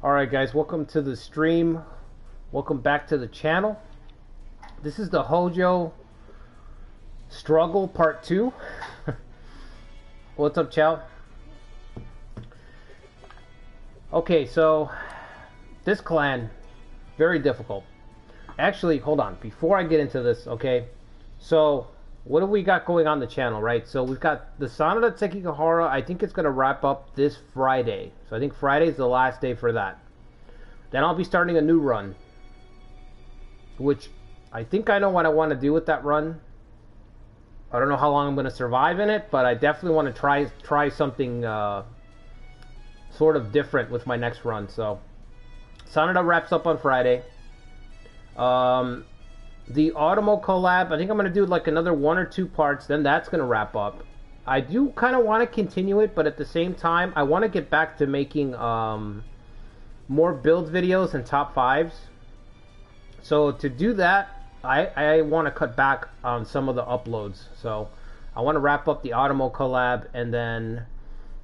Alright guys, welcome to the stream. Welcome back to the channel. This is the Hojo struggle part 2. What's up, Chow? Okay, so this clan, very difficult. Actually, hold on, before I get into this, okay? So, what do we got going on the channel, right? So we've got the Sanada Sekigahara. I think it's going to wrap up this Friday. So I think Friday is the last day for that. Then I'll be starting a new run, which I think I know what I want to do with that run. I don't know how long I'm going to survive in it, but I definitely want to try something sort of different with my next run. So Sanada wraps up on Friday. The Automo collab, I think I'm going to do like another 1 or 2 parts, then that's going to wrap up. I do kind of want to continue it, but at the same time, I want to get back to making more build videos and top 5s. So to do that, I want to cut back on some of the uploads. So I want to wrap up the Automo collab and then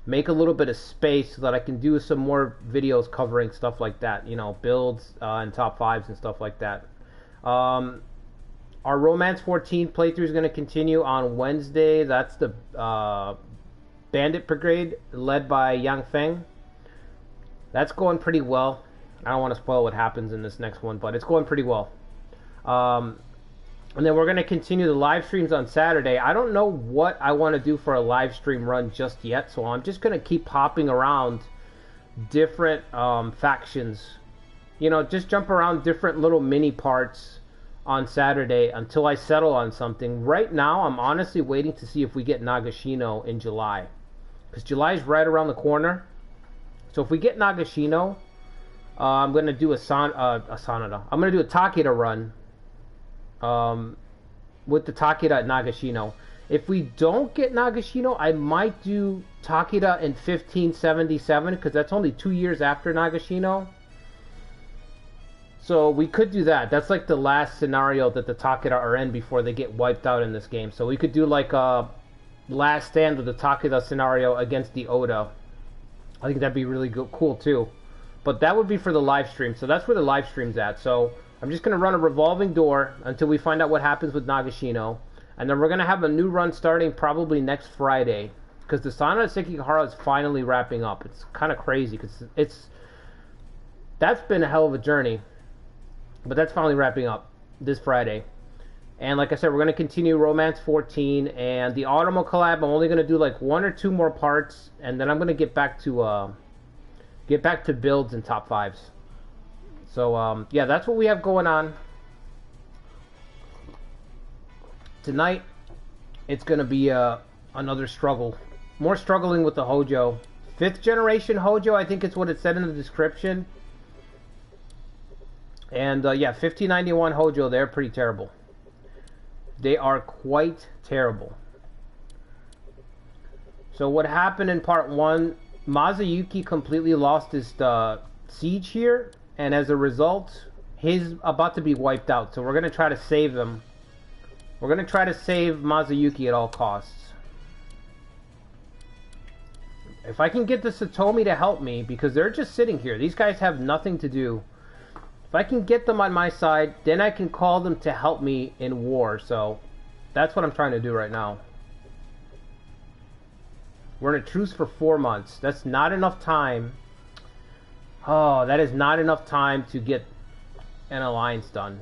make a little bit of space so that I can do some more videos covering stuff like that. You know, builds and top 5s and stuff like that. Our Romance 14 playthrough is going to continue on Wednesday. That's the Bandit Brigade led by Yang Feng. That's going pretty well. I don't want to spoil what happens in this next one, but it's going pretty well. And then we're going to continue the live streams on Saturday. I don't know what I want to do for a live stream run just yet, so I'm just going to keep hopping around different factions. You know, just jump around different little mini parts on Saturday until I settle on something. Right now, I'm honestly waiting to see if we get Nagashino in July, because July is right around the corner. So if we get Nagashino, I'm going to do a Sanada. I'm going to do a Takeda run with the Takeda at Nagashino. If we don't get Nagashino, I might do Takeda in 1577, because that's only 2 years after Nagashino. So we could do that. That's like the last scenario that the Takeda are in before they get wiped out in this game. So we could do like a last stand with the Takeda scenario against the Oda. I think that'd be really cool too. But that would be for the live stream. So that's where the live stream's at. So I'm just going to run a revolving door until we find out what happens with Nagashino. And then we're going to have a new run starting probably next Friday, because the Sanada Sekigahara is finally wrapping up. It's kind of crazy because that's been a hell of a journey. But that's finally wrapping up this Friday. And like I said, we're going to continue Romance 14. And the Automo collab, I'm only going to do like 1 or 2 more parts. And then I'm going to get back to builds and top 5s. So, yeah, that's what we have going on. Tonight, it's going to be another struggle. More struggling with the Hojo. 5th generation Hojo, I think it's what it said in the description. And yeah, 1591 Hojo, they're pretty terrible. They are quite terrible. So what happened in part 1, Mazayuki completely lost his siege here, and as a result, he's about to be wiped out. So we're going to try to save him. We're going to try to save Mazayuki at all costs. If I can get the Satomi to help me, because they're just sitting here. These guys have nothing to do. If I can get them on my side, then I can call them to help me in war. So that's what I'm trying to do right now. We're in a truce for 4 months. That's not enough time. Oh, that is not enough time to get an alliance done.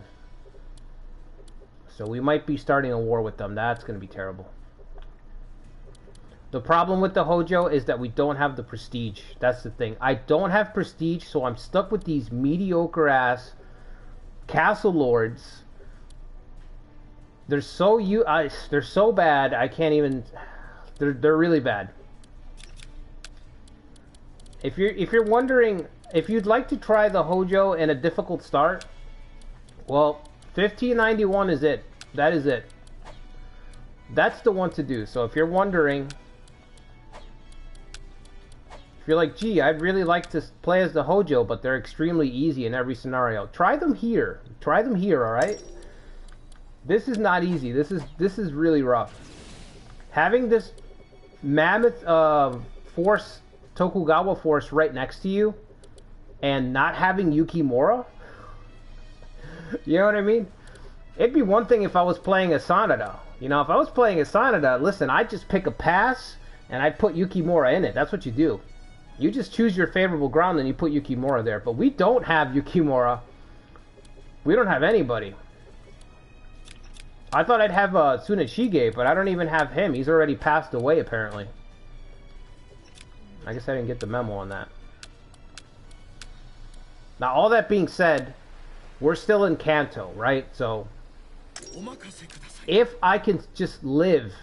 So we might be starting a war with them. That's going to be terrible. The problem with the Hojo is that we don't have the prestige. That's the thing. I don't have prestige, so I'm stuck with these mediocre-ass castle lords. They're so bad, I can't even... They're really bad. If you're wondering, if you'd like to try the Hojo in a difficult start, well, 1591 is it. That is it. That's the one to do. So if you're wondering... If you're like, gee, I'd really like to play as the Hojo, but they're extremely easy in every scenario. Try them here. Try them here, alright? This is not easy. This is really rough. Having this mammoth force, Tokugawa force, right next to you and not having Yukimura, you know what I mean? It'd be one thing if I was playing a Sanada. You know, if I was playing a Sanada, listen, I'd just pick a pass and I'd put Yukimura in it. That's what you do. You just choose your favorable ground and you put Yukimura there. But we don't have Yukimura. We don't have anybody. I thought I'd have Tsuneshige, but I don't even have him. He's already passed away, apparently. I guess I didn't get the memo on that. Now, all that being said, we're still in Kanto, right? So, if I can just live,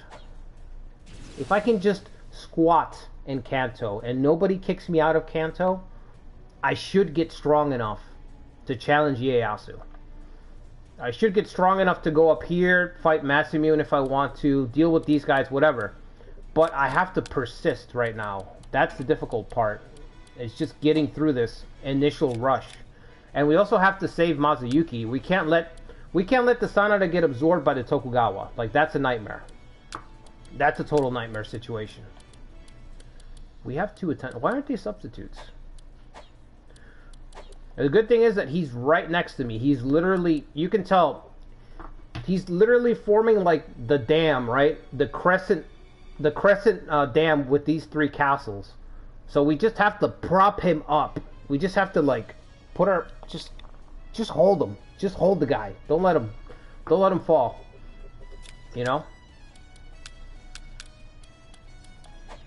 if I can just squat in Kanto and nobody kicks me out of Kanto, I should get strong enough to challenge Ieyasu. I should get strong enough to go up here, fight Masamune if I want to, deal with these guys, whatever. But I have to persist right now. That's the difficult part. It's just getting through this initial rush. And we also have to save Mazuyuki. We can't let the Sanada get absorbed by the Tokugawa. Like, that's a nightmare. That's a total nightmare situation. We have 2 attendants. Why aren't they substitutes? And the good thing is that he's right next to me. He's literally, you can tell, he's literally forming like the dam, right? The crescent dam with these 3 castles. So we just have to prop him up. We just have to like put our, just hold him. Just hold the guy. Don't let him fall. You know?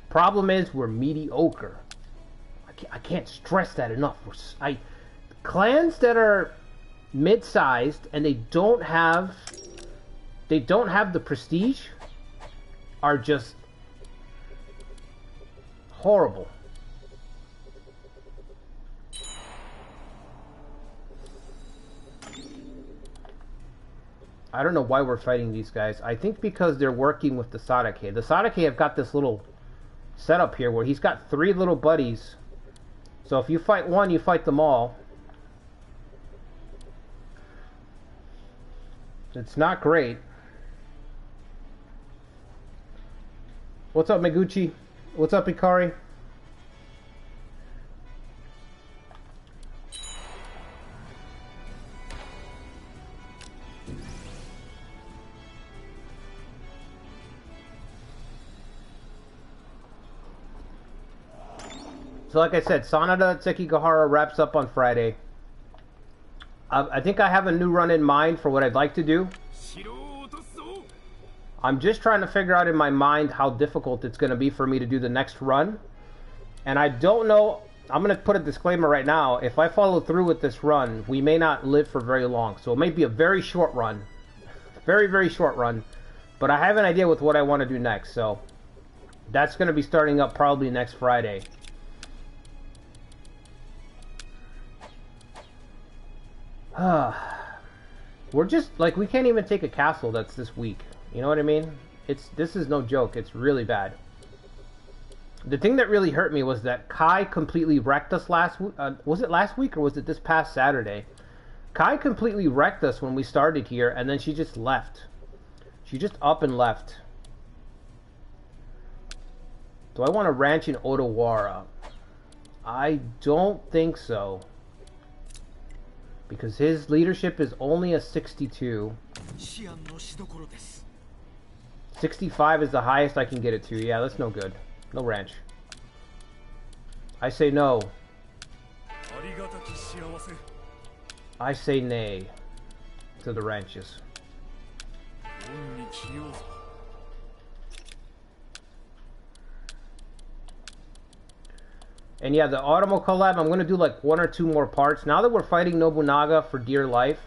Problem is, we're mediocre. I can't stress that enough. Clans that are mid-sized and they don't have the prestige are just horrible. I don't know why we're fighting these guys. I think because they're working with the Sadake. The Sadake have got this little setup here where he's got 3 little buddies. So if you fight one, you fight them all. It's not great. What's up, Meguchi? What's up, Ikari? So like I said, Sanada Sekigahara wraps up on Friday. I think I have a new run in mind for what I'd like to do. I'm just trying to figure out in my mind how difficult it's going to be for me to do the next run. And I don't know, I'm going to put a disclaimer right now. If I follow through with this run, we may not live for very long. So it may be a very short run. Very, very short run. But I have an idea with what I want to do next. So that's going to be starting up probably next Friday. We're just, like, we can't even take a castle that's this weak. You know what I mean? This is no joke. It's really bad. The thing that really hurt me was that Kai completely wrecked us last week. Was it last week or was it this past Saturday? Kai completely wrecked us when we started here, and then she just left. She just up and left. Do I want to ranch in Odawara? I don't think so. Because his leadership is only a 62. 65 is the highest I can get it to. Yeah, that's no good. No ranch. I say no. I say nay to the ranches. And yeah, the Automo collab, I'm going to do like 1 or 2 more parts. Now that we're fighting Nobunaga for dear life,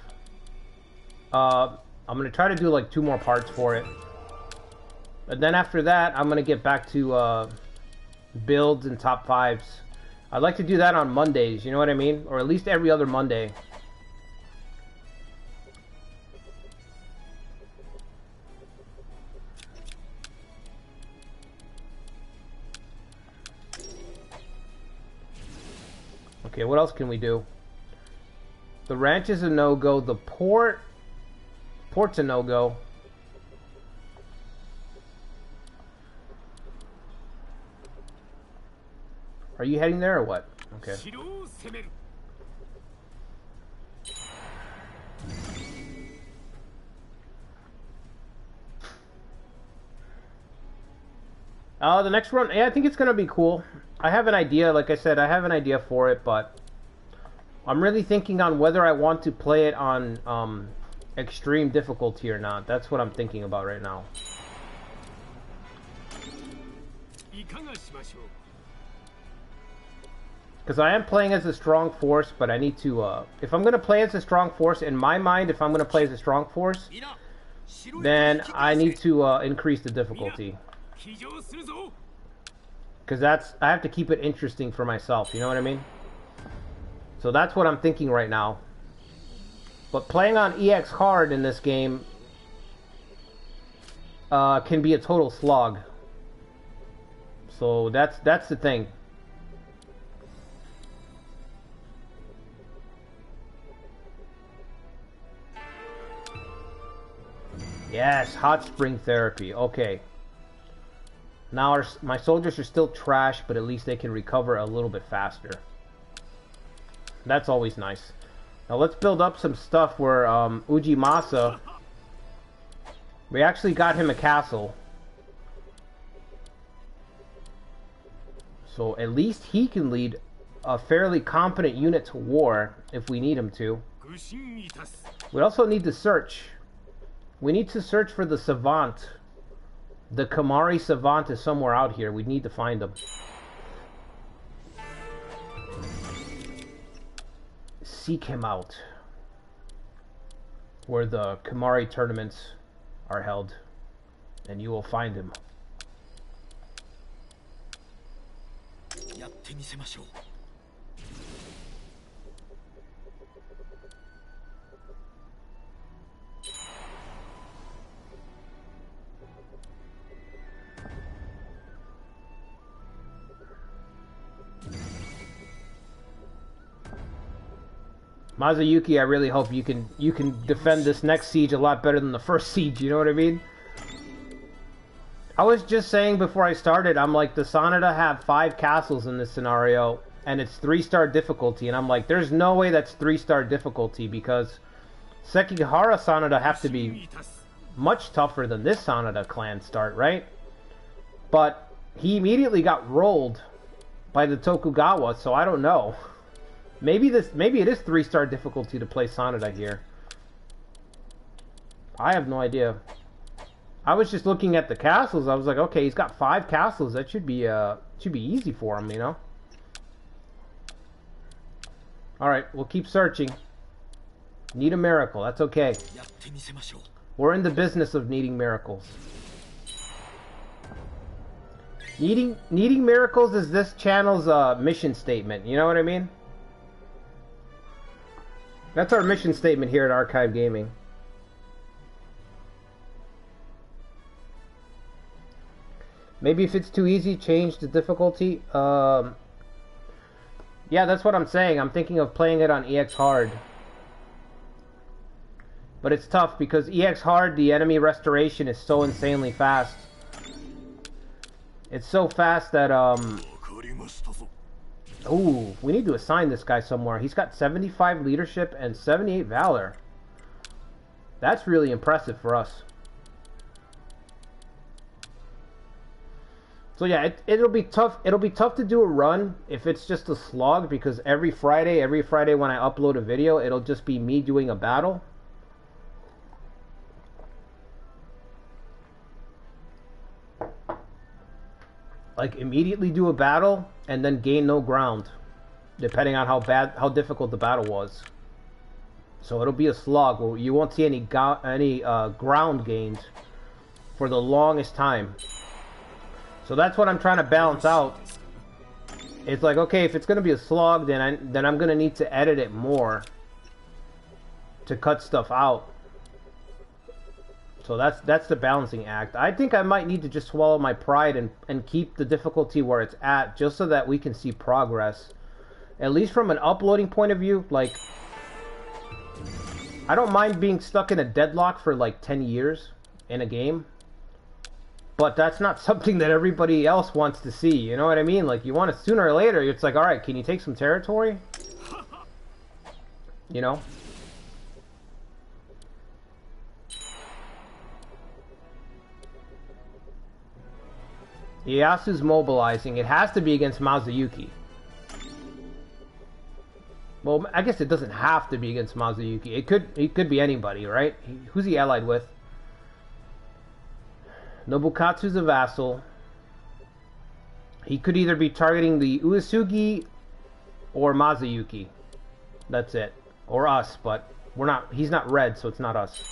I'm going to try to do like 2 more parts for it. And then after that, I'm going to get back to builds and top 5s. I'd like to do that on Mondays, you know what I mean? Or at least every other Monday. Okay, what else can we do? The ranch is a no-go. The port's a no-go. Are you heading there or what? Okay. The next run, yeah, I think it's gonna be cool. I have an idea, like I said, I have an idea for it, but I'm really thinking on whether I want to play it on extreme difficulty or not. That's what I'm thinking about right now. Because I am playing as a strong force, but I need to, if I'm going to play as a strong force, in my mind, if I'm going to play as a strong force, then I need to increase the difficulty. Because I have to keep it interesting for myself, you know what I mean? So that's what I'm thinking right now. But playing on EX hard in this game can be a total slog. So that's the thing. Yes, hot spring therapy. Okay. Now my soldiers are still trash, but at least they can recover a little bit faster. That's always nice. Now let's build up some stuff where Ujimasa, we actually got him a castle. So at least he can lead a fairly competent unit to war if we need him to. We also need to search. We need to search for the savant. The Kamari savant is somewhere out here. We need to find him. Seek him out. Where the Kamari tournaments are held. And you will find him. Mazayuki, I really hope you can defend this next siege a lot better than the first siege, you know what I mean? I was just saying before I started, I'm like, the Sanada have 5 castles in this scenario, and it's 3-star difficulty, and I'm like, there's no way that's 3-star difficulty, because Sekigahara Sanada have to be much tougher than this Sanada clan start, right? But he immediately got rolled by the Tokugawa, so I don't know. Maybe it is 3-star difficulty to play Sanada here. I have no idea. I was just looking at the castles. I was like, okay, he's got 5 castles. That should be easy for him, you know. All right, we'll keep searching. Need a miracle. That's okay. We're in the business of needing miracles. Needing miracles is this channel's mission statement. You know what I mean? That's our mission statement here at Archive Gaming. Maybe if it's too easy, change the difficulty. Yeah, that's what I'm saying. I'm thinking of playing it on EX Hard. But it's tough because EX Hard, the enemy restoration is so insanely fast. It's so fast that, ooh, we need to assign this guy somewhere. He's got 75 leadership and 78 valor. That's really impressive for us. So yeah, it'll be tough. It'll be tough to do a run if it's just a slog, because every Friday when I upload a video, it'll just be me doing a battle. Like, immediately do a battle and then gain no ground, depending on how difficult the battle was. So it'll be a slog where you won't see any ground gained for the longest time. So that's what I'm trying to balance out. It's like, okay, if it's going to be a slog, then I'm going to need to edit it more to cut stuff out. So that's the balancing act. I think I might need to just swallow my pride and keep the difficulty where it's at, just so that we can see progress. At least from an uploading point of view, like, I don't mind being stuck in a deadlock for like 10 years in a game. But that's not something that everybody else wants to see, you know what I mean? Like, you want to, sooner or later, it's like, alright, can you take some territory? You know? Ieyasu's mobilizing. It has to be against Mazuyuki. Well, I guess it doesn't have to be against Mazuyuki. It could be anybody, right? Who's he allied with? Nobukatsu's a vassal. He could either be targeting the Uesugi or Mazuyuki. That's it. Or us, but we're not. He's not red, so it's not us.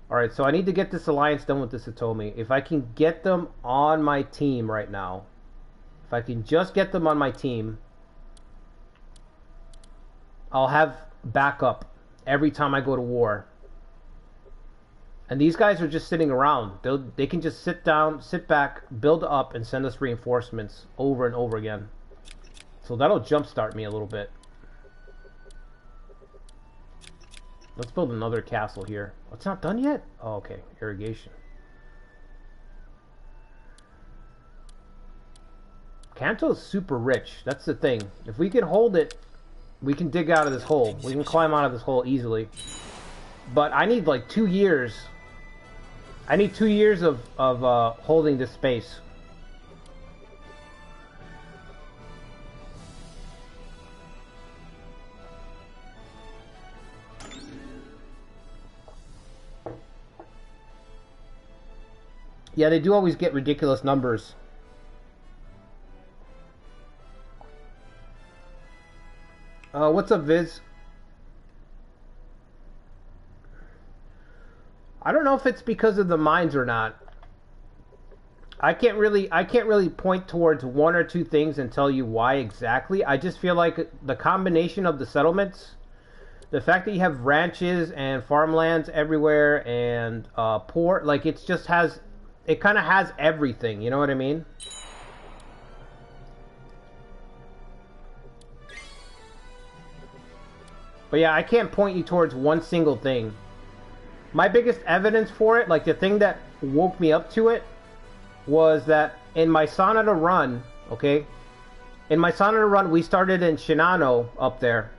Alright, so I need to get this alliance done with the Satomi. If I can get them on my team right now, if I can just get them on my team, I'll have backup every time I go to war. And these guys are just sitting around. They can just sit down, sit back, build up, and send us reinforcements over and over again. So that'll jumpstart me a little bit. Let's build another castle here. Oh, it's not done yet? Oh, okay. Irrigation. Kanto is super rich. That's the thing. If we can hold it, we can dig out of this hole. We can climb out of this hole easily. But I need like 2 years. I need 2 years of holding this space. Yeah, they do always get ridiculous numbers. What's up, Viz? I don't know if it's because of the mines or not. I can't really point towards one or two things and tell you why exactly. I just feel like the combination of the settlements, the fact that you have ranches and farmlands everywhere and port, like it kind of has everything, you know what I mean? But yeah, I can't point you towards one single thing. My biggest evidence for it, like the thing that woke me up to it, was that in my Sanada run, okay? In my Sanada run, we started in Shinano up there,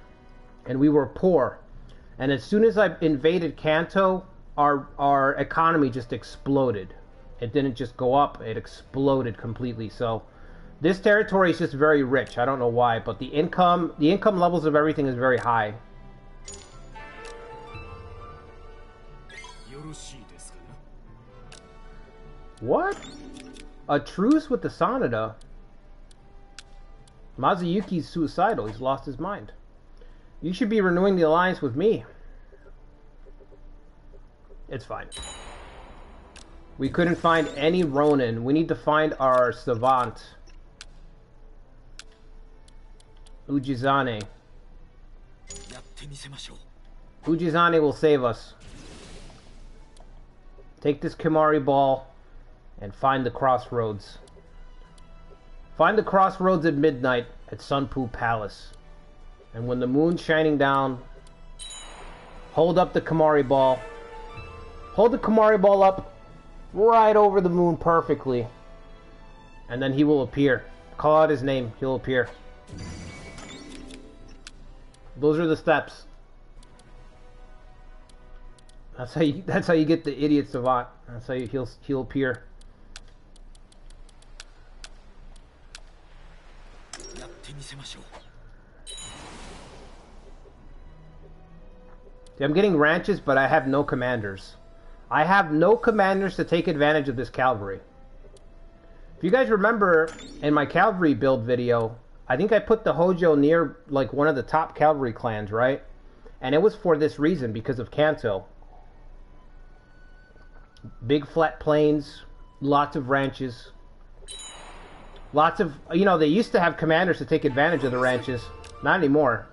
and we were poor. And as soon as I invaded Kanto, our economy just exploded. It didn't just go up, it exploded completely. So this territory is just very rich. I don't know why, but the income levels of everything is very high. What? A truce with the Sanada? Mazuyuki's suicidal. He's lost his mind. You should be renewing the alliance with me. It's fine. We couldn't find any Ronin. We need to find our savant. Ujizane. Ujizane will save us. Take this Kimari ball and find the crossroads. Find the crossroads at midnight at Sunpu Palace. And when the moon's shining down, hold up the Kimari ball. Hold the Kimari ball up right over the moon perfectly. And then he will appear. Call out his name, he'll appear. Those are the steps. That's how you get the idiot savant. That's how he'll appear. See, I'm getting ranches, but I have no commanders. I have no commanders to take advantage of this cavalry. If you guys remember in my cavalry build video, I think I put the Hojo near like one of the top cavalry clans, right? And it was for this reason, because of Kanto. Big flat plains, lots of ranches. Lots of, you know, they used to have commanders to take advantage of the ranches. Not anymore.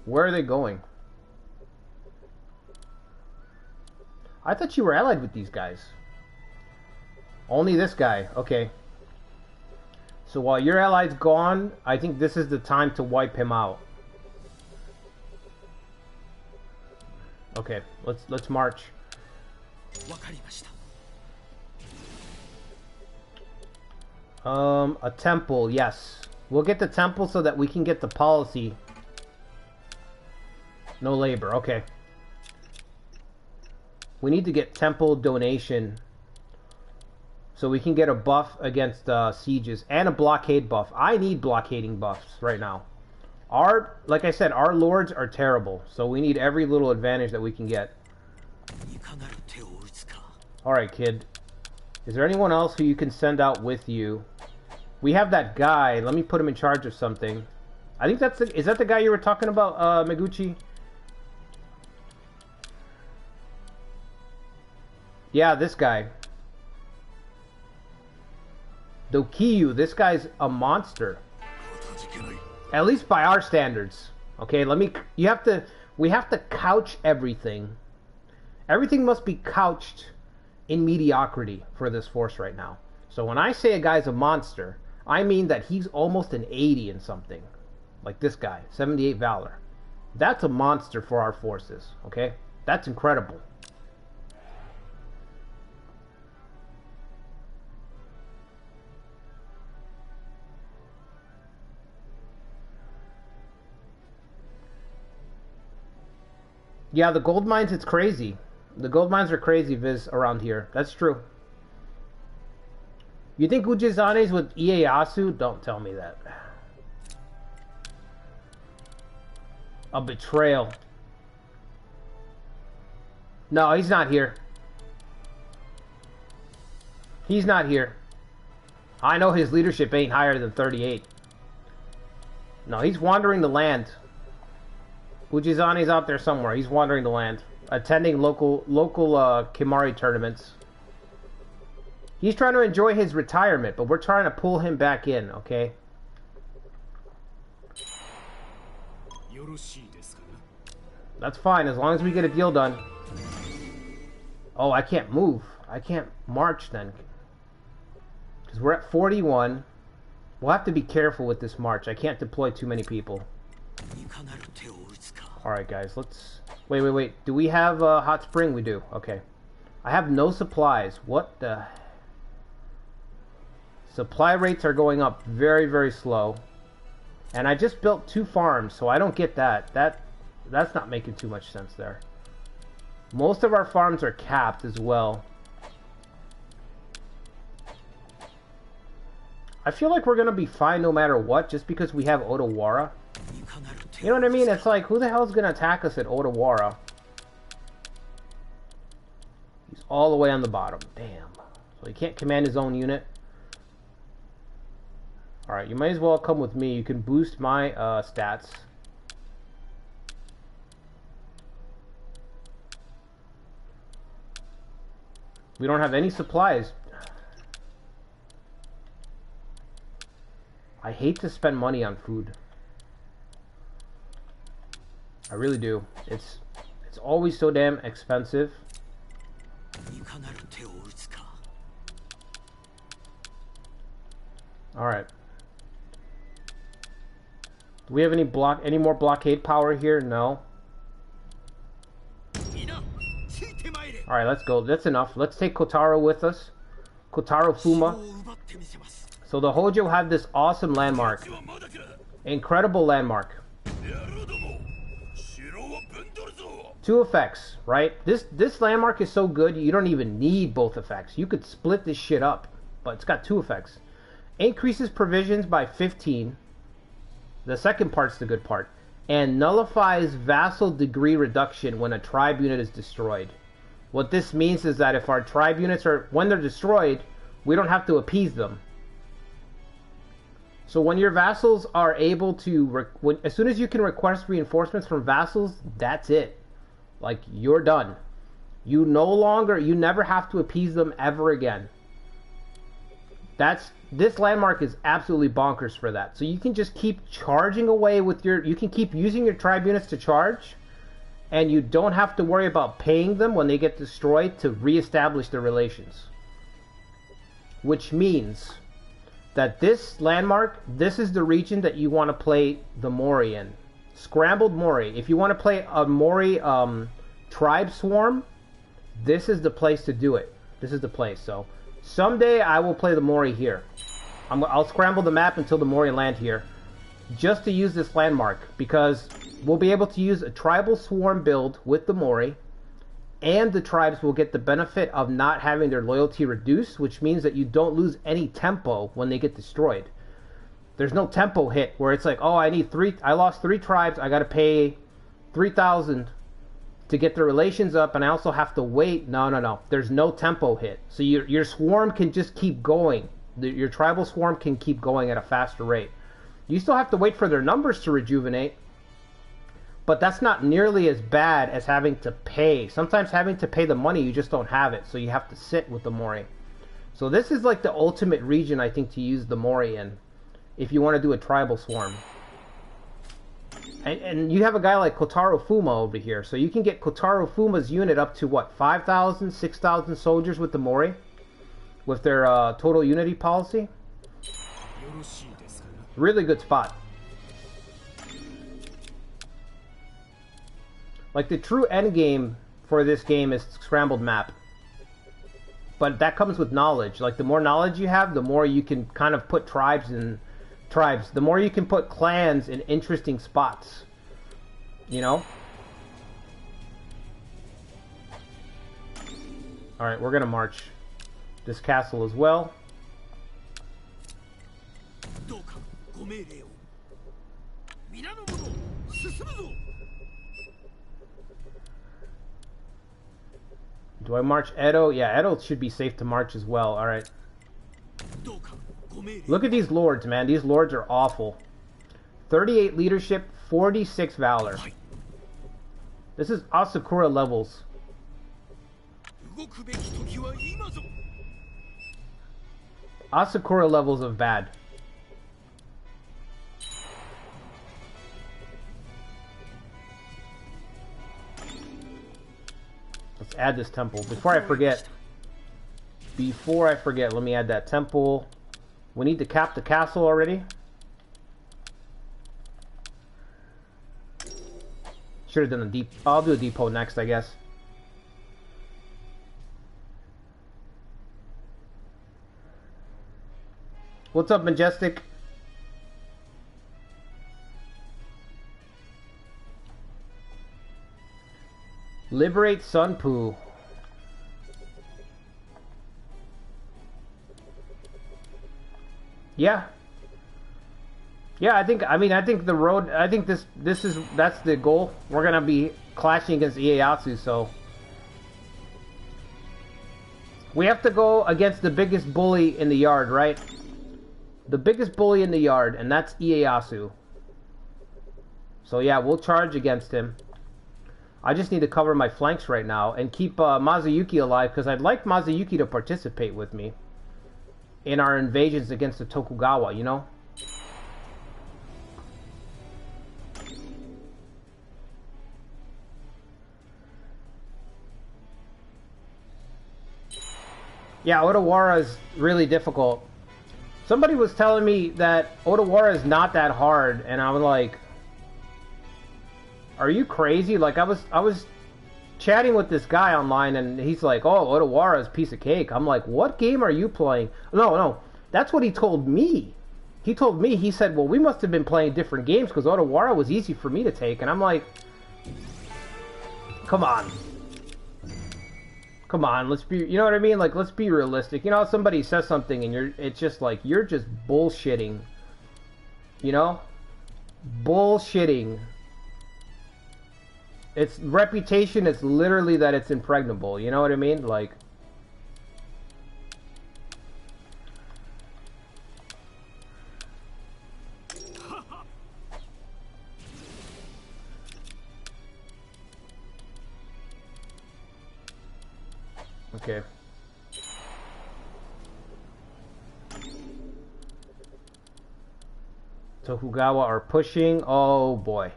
Where are they going? I thought you were allied with these guys. Only this guy. Okay. So while your ally's gone, I think this is the time to wipe him out. Okay, let's march. A temple, yes. We'll get the temple so that we can get the policy. No labor, okay. We need to get temple donation so we can get a buff against sieges and a blockade buff. I need blockading buffs right now. Like I said, our lords are terrible, so we need every little advantage that we can get. Alright, kid. Is there anyone else who you can send out with you? We have that guy. Let me put him in charge of something. I think that's is that the guy you were talking about, Meguchi? Yeah, this guy. Dokiyu, this guy's a monster. At least by our standards. Okay, we have to couch everything. Everything must be couched in mediocrity for this force right now. So when I say a guy's a monster, I mean that he's almost an 80 in something. Like this guy, 78 Valor. That's a monster for our forces, okay? That's incredible. Yeah, the gold mines, it's crazy. The gold mines are crazy, Viz, around here. That's true. You think Ujizane's with Ieyasu? Don't tell me that. A betrayal. No, he's not here. He's not here. I know his leadership ain't higher than 38. No, he's wandering the land. Ujizane's out there somewhere. He's wandering the land, attending local Kimari tournaments. He's trying to enjoy his retirement, but we're trying to pull him back in, okay? That's fine, as long as we get a deal done. Oh, I can't move. I can't march then. Because we're at 41. We'll have to be careful with this march. I can't deploy too many people. Alright, guys, let's... Wait. Do we have hot spring? We do. Okay. I have no supplies. What the... Supply rates are going up very, very slow. And I just built 2 farms, so I don't get that. That's not making too much sense there. Most of our farms are capped as well. I feel like we're going to be fine no matter what, just because we have Odawara. You know what I mean? It's like, who the hell is going to attack us at Odawara? He's all the way on the bottom. Damn. So he can't command his own unit. Alright, you might as well come with me. You can boost my stats. We don't have any supplies. I hate to spend money on food. I really do. It's always so damn expensive. Alright. Do we have any more blockade power here? No. Alright, let's go. That's enough. Let's take Kotaro with us. Kotaro Fuma. So the Hojo have this awesome landmark. Incredible landmark. 2 effects, right? This landmark is so good you don't even need both effects. You could split this shit up, but it's got 2 effects. Increases provisions by 15. The second part's the good part. And nullifies vassal degree reduction when a tribe unit is destroyed. What this means is that if our tribe units when they're destroyed, we don't have to appease them. So when your vassals are able to, as soon as you can request reinforcements from vassals, that's it. Like, you're done. You never have to appease them ever again. This landmark is absolutely bonkers for that. So you can just keep charging away with you can keep using your tribe units to charge, and you don't have to worry about paying them when they get destroyed to reestablish their relations. Which means that this landmark, this is the region that you want to play the Mori in. Scrambled Mori. If you want to play a Mori tribe swarm, this is the place to do it. This is the place. So someday I will play the Mori here. I'll scramble the map until the Mori land here. just to use this landmark, because we'll be able to use a tribal swarm build with the Mori, and the tribes will get the benefit of not having their loyalty reduced, which means that you don't lose any tempo when they get destroyed. There's no tempo hit where it's like, oh, I lost 3 tribes, I gotta pay 3,000 to get the relations up, and I also have to wait. No. There's no tempo hit. So your swarm can just keep going. Your tribal swarm can keep going at a faster rate. You still have to wait for their numbers to rejuvenate, but that's not nearly as bad as having to pay. Sometimes having to pay the money, you just don't have it, so you have to sit with the Mori. So this is like the ultimate region, I think, to use the Mori in, if you want to do a tribal swarm. And you have a guy like Kotaro Fuma over here, so you can get Kotaro Fuma's unit up to, what, 5,000, 6,000 soldiers with the Mori? With their total unity policy? Really good spot. Like, the true endgame for this game is scrambled map. But that comes with knowledge. Like, the more knowledge you have, the more you can kind of put tribes, the more you can put clans in interesting spots. You know? Alright, we're gonna march this castle as well. Do I march Edo? Yeah, Edo should be safe to march as well. Alright. Look at these lords, man. These lords are awful. 38 leadership, 46 valor. This is Asakura levels. Asakura levels of bad. Let's add this temple. Before I forget, let me add that temple. We need to cap the castle already. Should have done a deep. I'll do a depot next, I guess. What's up, Majestic? Liberate Sunpoo. Yeah. Yeah, I think the road, that's the goal. We're gonna be clashing against Ieyasu, so we have to go against the biggest bully in the yard, right? The biggest bully in the yard, and that's Ieyasu. So yeah, we'll charge against him. I just need to cover my flanks right now and keep Mazuyuki alive, because I'd like Mazuyuki to participate with me in our invasions against the Tokugawa, you know? Yeah, Odawara is really difficult. Somebody was telling me that Odawara is not that hard, and I was like, are you crazy? Like, I was chatting with this guy online, and he's like, oh, Odawara is a piece of cake. I'm like, what game are you playing? No, that's what he told me. He told me, he said, well, we must have been playing different games, because Odawara was easy for me to take, and I'm like, come on. Come on, let's be, you know what I mean? Like, let's be realistic. You know, somebody says something and it's just like, you're just bullshitting. You know? Bullshitting. Its reputation is literally that it's impregnable. You know what I mean? Like, okay. Tokugawa are pushing. Oh boy.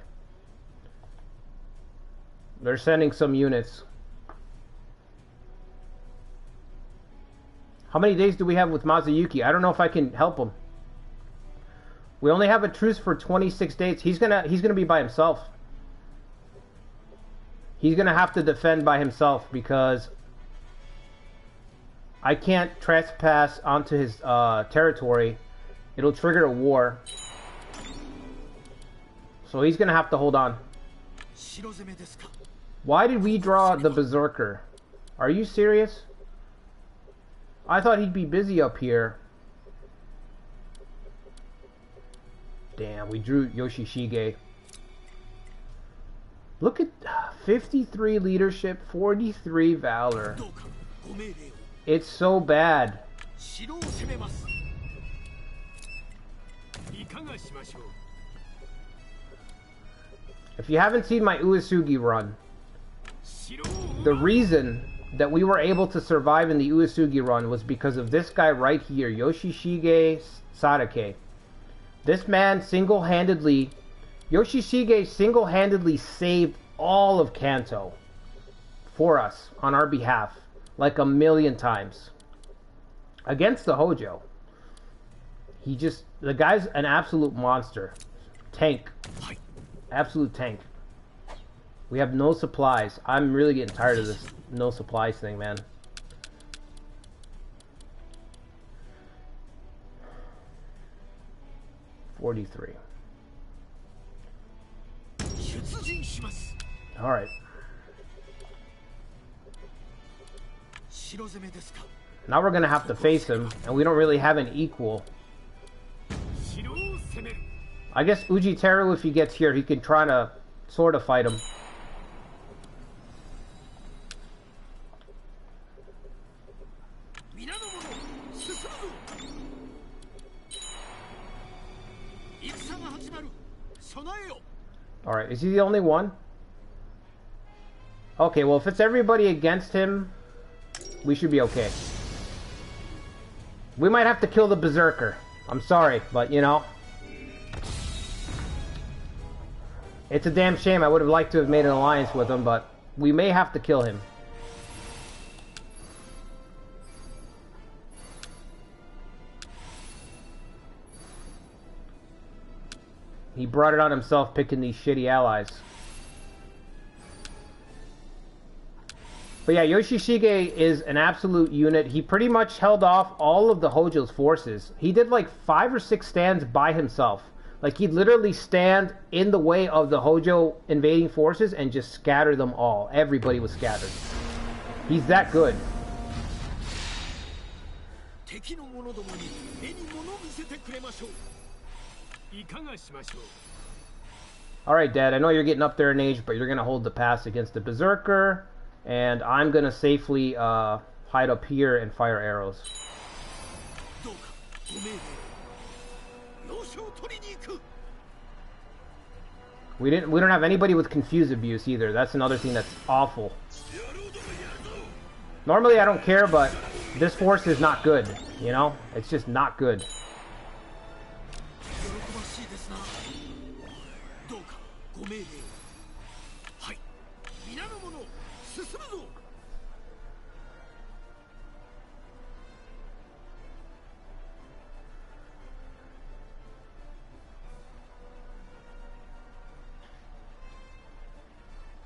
They're sending some units. How many days do we have with Mazuyuki? I don't know if I can help him. We only have a truce for 26 days. He's gonna be by himself. He's gonna have to defend by himself because I can't trespass onto his territory. It'll trigger a war. So he's gonna have to hold on. Why did we draw the Berserker? Are you serious? I thought he'd be busy up here. Damn, we drew Yoshishige. Look at 53 leadership, 43 valor. It's so bad. If you haven't seen my Uesugi run, the reason that we were able to survive in the Uesugi run was because of this guy right here, Yoshishige Sadake. This man single-handedly, Yoshishige single-handedly saved all of Kanto for us, on our behalf, like a million times. Against the Hojo. The guy's an absolute monster. Tank. Absolute tank. We have no supplies. I'm really getting tired of this no supplies thing, man. $43. All right. Now we're gonna have to face him, and we don't really have an equal. I guess Ujiteru, if he gets here, he can try to sort of fight him. Alright, is he the only one? Okay, well if it's everybody against him, we should be okay. We might have to kill the Berserker. I'm sorry, but you know. It's a damn shame. I would have liked to have made an alliance with him, but we may have to kill him. He brought it on himself picking these shitty allies. But yeah, Yoshishige is an absolute unit. He pretty much held off all of the Hojo's forces. He did like 5 or 6 stands by himself. Like he'd literally stand in the way of the Hojo invading forces and just scatter them all. Everybody was scattered. He's that good. Alright, Dad, I know you're getting up there in age, but you're going to hold the pass against the Berserker. And I'm going to safely hide up here and fire arrows. We don't have anybody with confuse abuse either. That's another thing that's awful. Normally I don't care, but this force is not good, you know? It's just not good.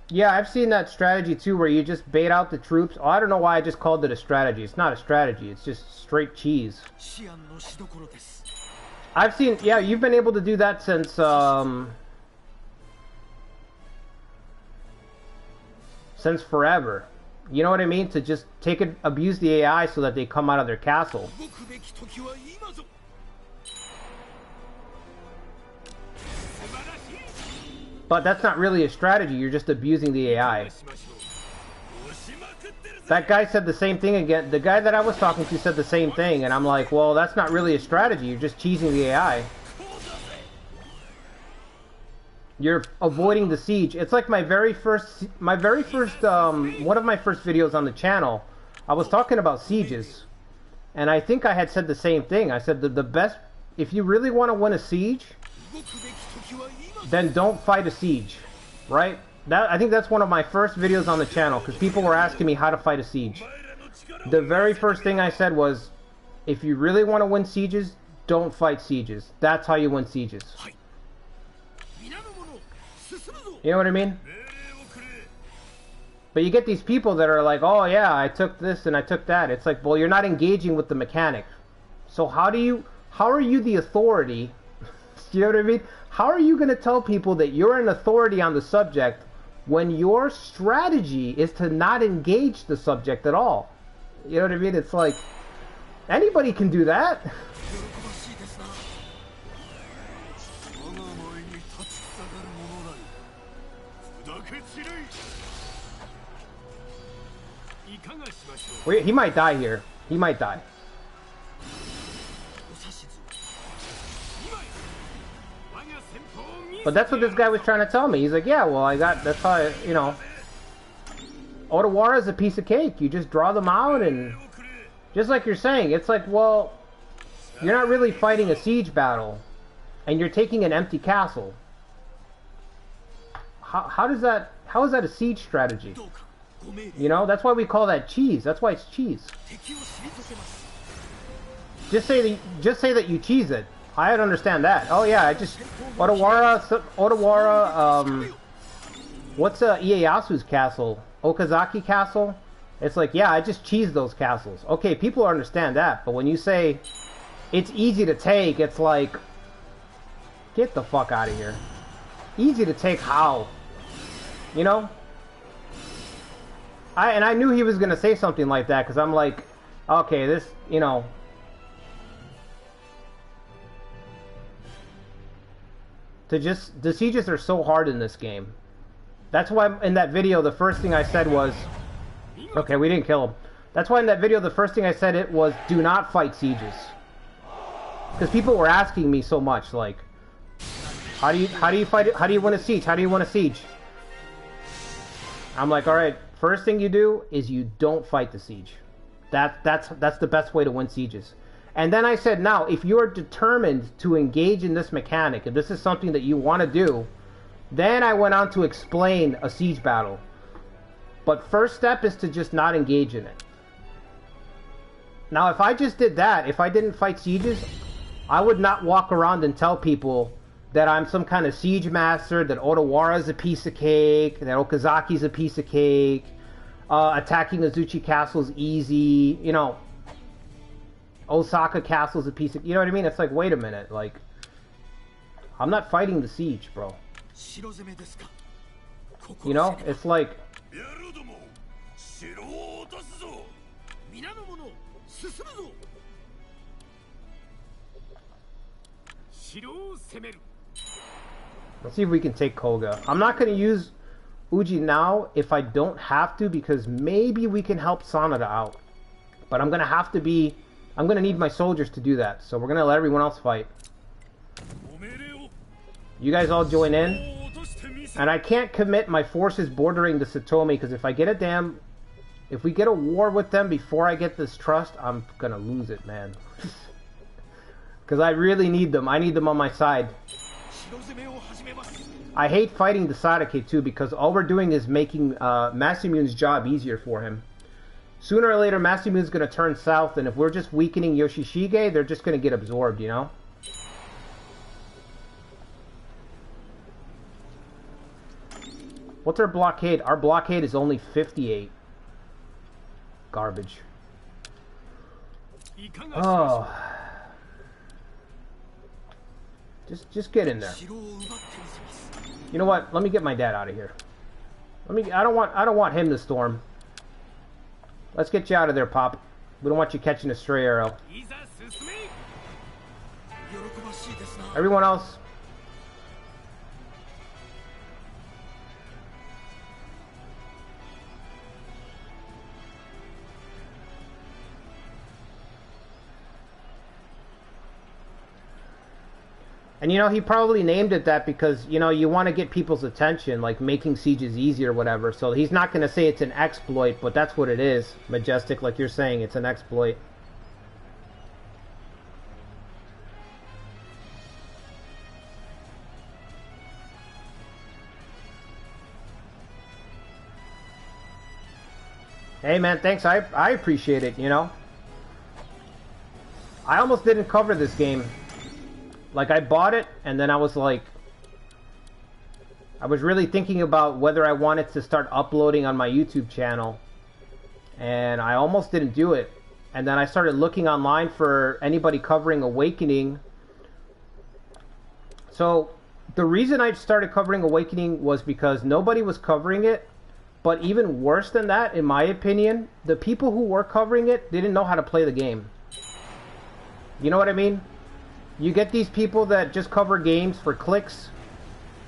Yeah, I've seen that strategy too, where you just bait out the troops. Oh, I don't know why I just called it a strategy. It's not a strategy. It's just straight cheese. I've seen... Yeah, you've been able to do that since forever. You know what I mean? To just abuse the AI so that they come out of their castle. But that's not really a strategy, you're just abusing the AI. That guy said the same thing again. The guy that I was talking to said the same thing, and I'm like, well, that's not really a strategy, you're just cheesing the AI. You're avoiding the siege. It's like one of my first videos on the channel, I was talking about sieges. And I think I had said the same thing. I said that the best, if you really want to win a siege, then don't fight a siege, right? I think that's one of my first videos on the channel, because people were asking me how to fight a siege. The very first thing I said was, if you really want to win sieges, don't fight sieges. That's how you win sieges. You know what I mean? But you get these people that are like, oh yeah, I took this and I took that. It's like, well, you're not engaging with the mechanic. So how are you the authority You know what I mean? How are you going to tell people that you're an authority on the subject when your strategy is to not engage the subject at all? You know what I mean? It's like, anybody can do that. Wait, he might die here. He might die. But that's what this guy was trying to tell me. He's like, yeah, well, that's how I, you know. Otawara is a piece of cake. You just draw them out and... Just like you're saying, it's like, well, you're not really fighting a siege battle. And you're taking an empty castle. How is that a siege strategy? You know, that's why we call that cheese. That's why it's cheese. Just say that you cheese it. I'd understand that. Oh yeah, I just Otawara. What's Ieyasu's castle? Okazaki Castle. It's like, yeah, I just cheese those castles. Okay, people understand that, but when you say it's easy to take, it's like, get the fuck out of here. Easy to take how? You know? I knew he was gonna say something like that because I'm like, okay, this, you know. The sieges are so hard in this game. That's why in that video the first thing I said was, okay, we didn't kill him. That's why in that video the first thing I said it was, do not fight sieges. Because people were asking me so much, like, how do you fight it? How do you win a siege? How do you win a siege? I'm like, all right, first thing you do is you don't fight the siege. That's the best way to win sieges. And then I said, now, if you're determined to engage in this mechanic, if this is something that you want to do, then I went on to explain a siege battle. But first step is to just not engage in it. Now, if I just did that, if I didn't fight sieges, I would not walk around and tell people that I'm some kind of siege master, that Otawara's a piece of cake, that Okazaki's a piece of cake, attacking Azuchi Castle's easy, you know, Osaka Castle's a piece of... You know what I mean? It's like, wait a minute, like, I'm not fighting the siege, bro. You know? It's like... Let's see if we can take Koga. I'm not going to use Uji now if I don't have to, because maybe we can help Sanada out. But I'm going to have to be... I'm going to need my soldiers to do that. So we're going to let everyone else fight. You guys all join in. And I can't commit my forces bordering the Satomi, because if I get a damn... If we get a war with them before I get this trust, I'm going to lose it, man. Because I really need them. I need them on my side. I hate fighting the Sadake too, because all we're doing is making Masamune's job easier for him. Sooner or later, Masamune's going to turn south, and if we're just weakening Yoshishige, they're just going to get absorbed, you know? What's our blockade? Our blockade is only 58. Garbage. Oh. Just get in there. You know what? Let me get my dad out of here. I don't want him to storm. Let's get you out of there, Pop. We don't want you catching a stray arrow. Everyone else. And, you know, he probably named it that because, you know, you want to get people's attention, like making sieges easy or whatever. So he's not going to say it's an exploit, but that's what it is. Majestic, like you're saying, it's an exploit. Hey, man, thanks. I appreciate it, you know. I almost didn't cover this game. Like, I bought it, and then I was like... I was really thinking about whether I wanted to start uploading on my YouTube channel. And I almost didn't do it. And then I started looking online for anybody covering Awakening. So the reason I started covering Awakening was because nobody was covering it. But even worse than that, in my opinion, the people who were covering it didn't know how to play the game. You know what I mean? You get these people that just cover games for clicks,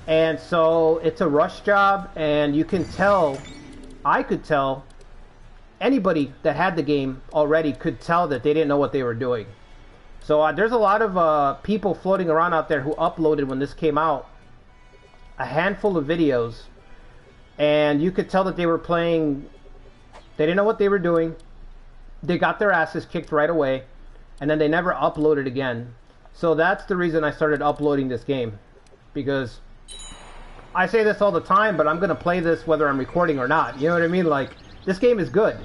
and so it's a rush job, and you can tell, I could tell, anybody that had the game already could tell that they didn't know what they were doing. So there's a lot of people floating around out there who uploaded when this came out a handful of videos, and you could tell that they were playing, they didn't know what they were doing, they got their asses kicked right away, and then they never uploaded again. So that's the reason I started uploading this game, because I say this all the time, but I'm going to play this whether I'm recording or not. You know what I mean? Like, this game is good.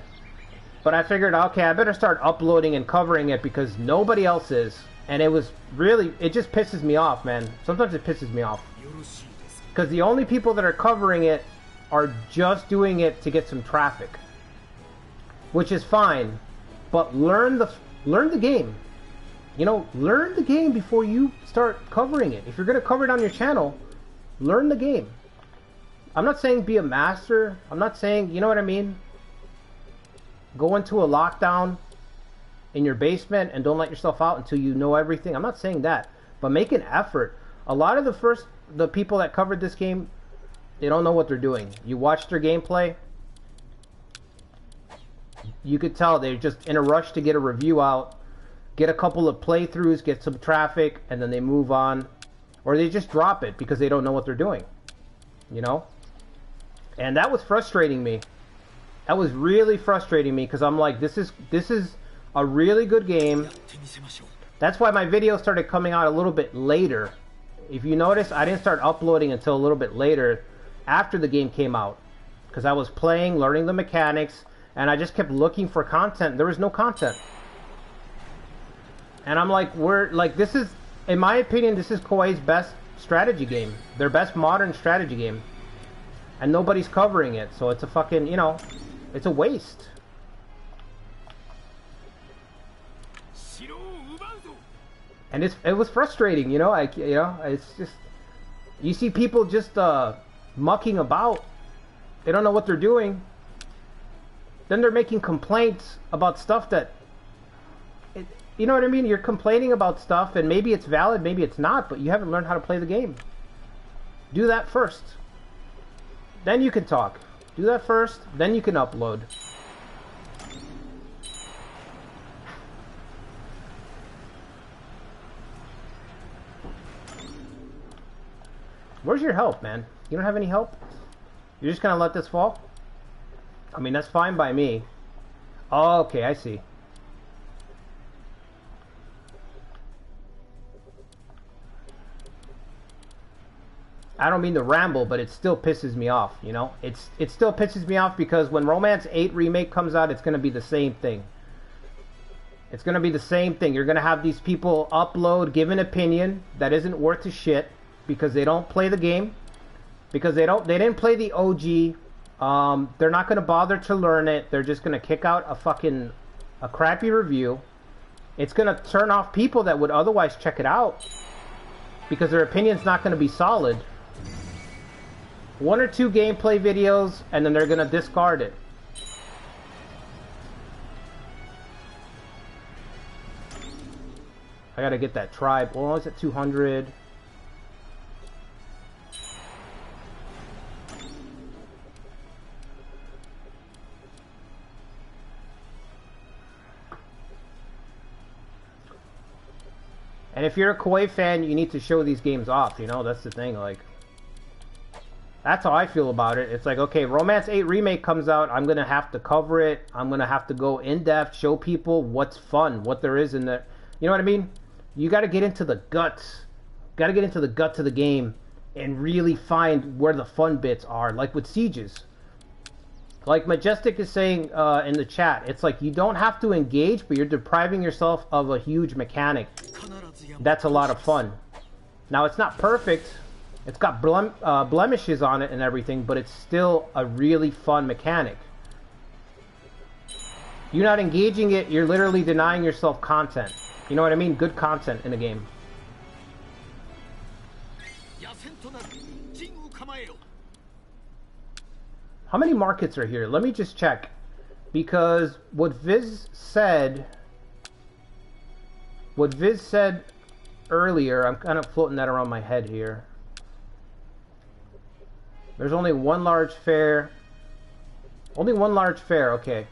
But I figured, okay, I better start uploading and covering it because nobody else is. And it was really, it just pisses me off, man. Sometimes it pisses me off. Because the only people that are covering it are just doing it to get some traffic. Which is fine. But learn the game. You know, learn the game before you start covering it. If you're going to cover it on your channel, learn the game. I'm not saying be a master. I'm not saying, you know what I mean? Go into a lockdown in your basement and don't let yourself out until you know everything. I'm not saying that. But make an effort. A lot of the people that covered this game, they don't know what they're doing. You watch their gameplay, you could tell they're just in a rush to get a review out, get a couple of playthroughs, get some traffic, and then they move on. Or they just drop it because they don't know what they're doing. You know? And that was frustrating me. That was really frustrating me because I'm like, this is a really good game. That's why my videos started coming out a little bit later. If you notice, I didn't start uploading until a little bit later after the game came out. Because I was playing, learning the mechanics, and I just kept looking for content. There was no content. And I'm like, this is, in my opinion, this is Koei's best strategy game. Their best modern strategy game. And nobody's covering it, so it's a fucking, you know, it's a waste. And it was frustrating, you know, it's just, you see people just mucking about. They don't know what they're doing. Then they're making complaints about stuff that, you know what I mean? You're complaining about stuff, and maybe it's valid, maybe it's not, but you haven't learned how to play the game. Do that first. Then you can talk. Do that first, then you can upload. Where's your help, man? You don't have any help? You're just gonna let this fall? I mean, that's fine by me. Oh, okay, I see. I don't mean to ramble, but it still pisses me off, you know? It still pisses me off because when Romance 8 Remake comes out, it's going to be the same thing. It's going to be the same thing. You're going to have these people upload, give an opinion that isn't worth a shit because they don't play the game, because they didn't play the OG. They're not going to bother to learn it. They're just going to kick out a crappy review. It's going to turn off people that would otherwise check it out because their opinion's not going to be solid. 1 or 2 gameplay videos, and then they're gonna discard it. I gotta get that tribe. Oh, it's at 200. And if you're a Koei fan, you need to show these games off, you know? That's the thing, like... That's how I feel about it. It's like, okay, Romance 8 Remake comes out, I'm going to have to cover it. I'm going to have to go in-depth, show people what's fun, what there is in there. You know what I mean? You got to get into the guts. Got to get into the guts of the game and really find where the fun bits are, like with Sieges. Like Majestic is saying in the chat, it's like you don't have to engage, but you're depriving yourself of a huge mechanic. That's a lot of fun. Now, it's not perfect. It's got blemishes on it and everything, but it's still a really fun mechanic. You're not engaging it, you're literally denying yourself content. You know what I mean? Good content in a game. How many markets are here? Let me just check. Because what Viz said earlier, I'm kind of floating that around my head here. There's only one large fair. Only one large fair, okay.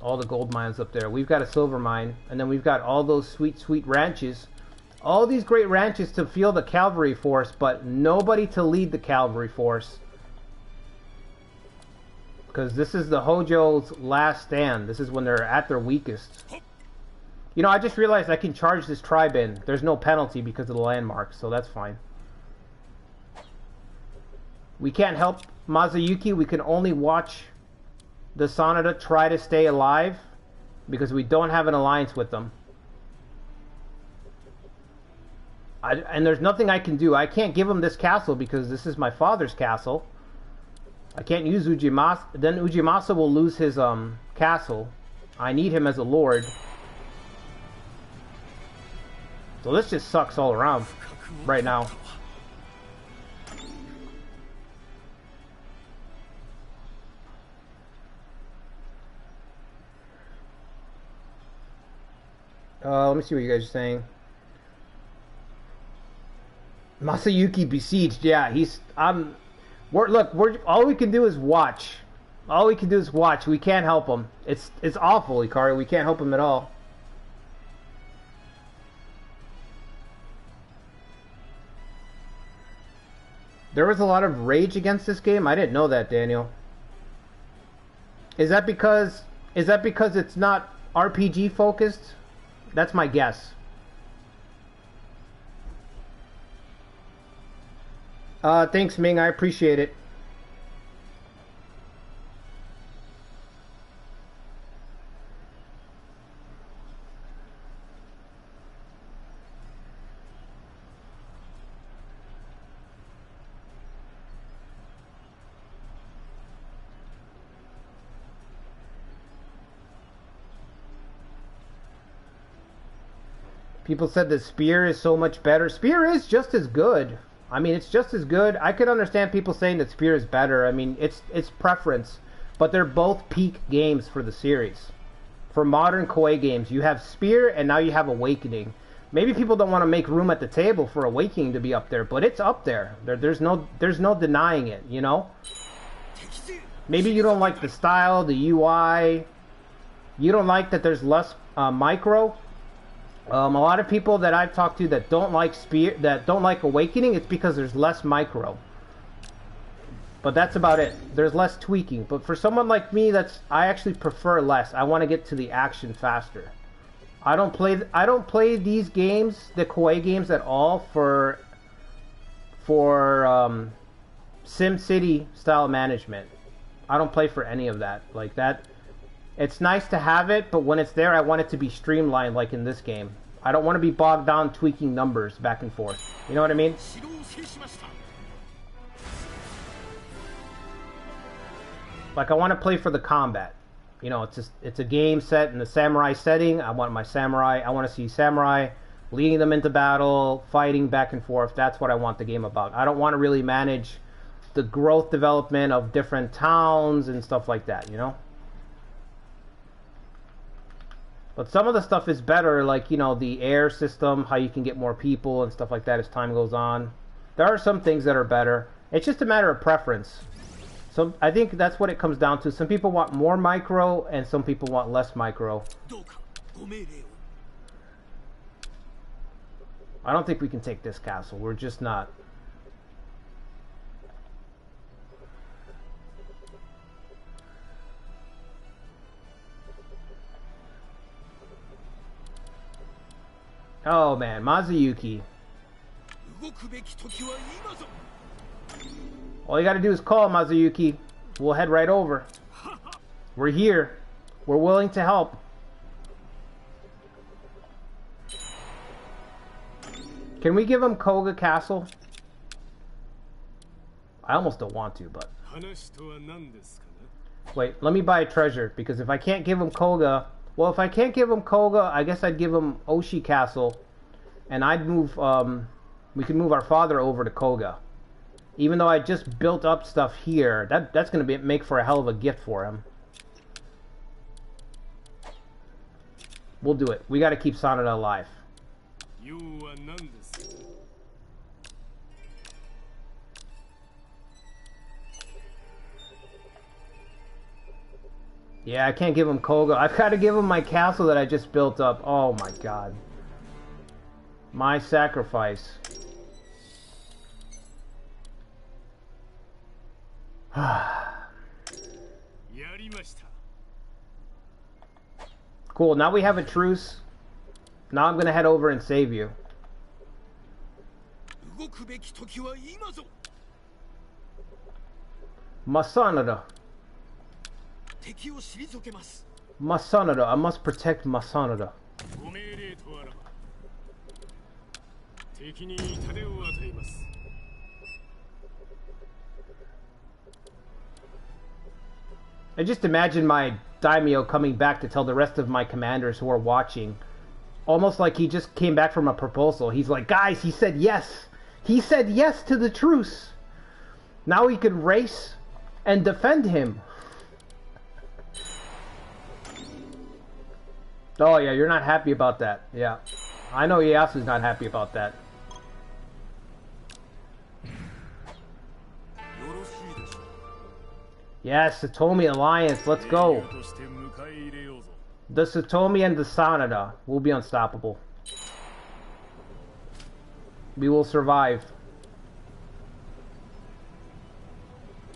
All the gold mines up there. We've got a silver mine, and then we've got all those sweet, sweet ranches. All these great ranches to field the cavalry force, but nobody to lead the cavalry force. Because this is the Hojo's last stand. This is when they're at their weakest. You know, I just realized I can charge this tribe in. There's no penalty because of the landmarks, so that's fine. We can't help Mazayuki. We can only watch the Sanada try to stay alive because we don't have an alliance with them. And there's nothing I can do. I can't give him this castle because this is my father's castle. I can't use Ujimasa. Then Ujimasa will lose his castle. I need him as a lord. So this just sucks all around right now. Let me see what you guys are saying. Masayuki besieged. Yeah, he's. We're all we can do is watch. All we can do is watch. We can't help him. It's awful, Ikari. We can't help him at all. There was a lot of rage against this game. I didn't know that, Daniel. Is that because it's not RPG focused? That's my guess. Thanks, Ming. I appreciate it. People said that Spear is so much better. Spear is just as good. I mean, it's just as good. I could understand people saying that Spear is better. I mean, it's preference. But they're both peak games for the series. For modern Koei games, you have Spear and now you have Awakening. Maybe people don't want to make room at the table for Awakening to be up there, but it's up there. There's no denying it, you know? Maybe you don't like the style, the UI. You don't like that there's less micro. A lot of people that I've talked to that don't like Spear, that don't like Awakening, it's because there's less micro. But that's about it. There's less tweaking. But for someone like me, I actually prefer less. I want to get to the action faster. I don't play these games, the Koei games, at all for SimCity style management. I don't play for any of that. Like that. It's nice to have it, but when it's there, I want it to be streamlined like in this game. I don't want to be bogged down tweaking numbers back and forth. You know what I mean? Like, I want to play for the combat. You know, it's a game set in the samurai setting. I want to see samurai leading them into battle, fighting back and forth. That's what I want the game about. I don't want to really manage the growth development of different towns and stuff like that, you know? But some of the stuff is better, like, you know, the air system, how you can get more people and stuff like that as time goes on. There are some things that are better. It's just a matter of preference. So I think that's what it comes down to. Some people want more micro, and some people want less micro. I don't think we can take this castle. We're just not. Oh man, Mazayuki. All you gotta do is call, Mazayuki. We'll head right over. We're here. We're willing to help. Can we give him Koga Castle? I almost don't want to, but... Wait, let me buy a treasure, because if I can't give him Koga... Well, if I can't give him Koga, I guess I'd give him Oshi Castle. And I'd move, we could move our father over to Koga. Even though I just built up stuff here, that's going to make for a hell of a gift for him. We'll do it. We got to keep Sanada alive. Yeah, I can't give him Koga. I've got to give him my castle that I just built up. Oh my god. My sacrifice. Cool, now we have a truce. Now I'm gonna head over and save you. Masanada. Masanada, I must protect Masanada. I just imagine my daimyo coming back to tell the rest of my commanders who are watching, almost like he just came back from a proposal. He's like, guys, he said yes. He said yes to the truce. Now we can race and defend him. Oh yeah, you're not happy about that. Yeah. I know Ieyasu's not happy about that. Yes, Satomi Alliance, let's go. The Satomi and the Sanada will be unstoppable. We will survive.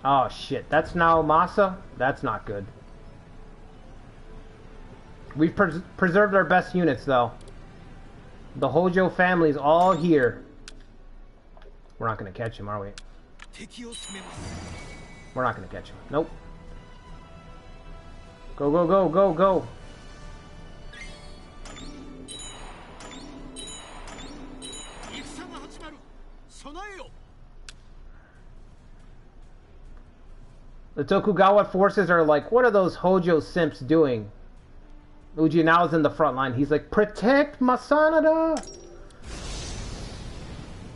Oh shit, that's now Masa? That's not good. We've preserved our best units though. The Hojo family's all here. We're not gonna catch him, are we? We're not gonna catch him. Nope. Go, go, go, go, go. The Tokugawa forces are like, what are those Hojo simps doing? Uji now is in the front line. He's like, protect Masanada!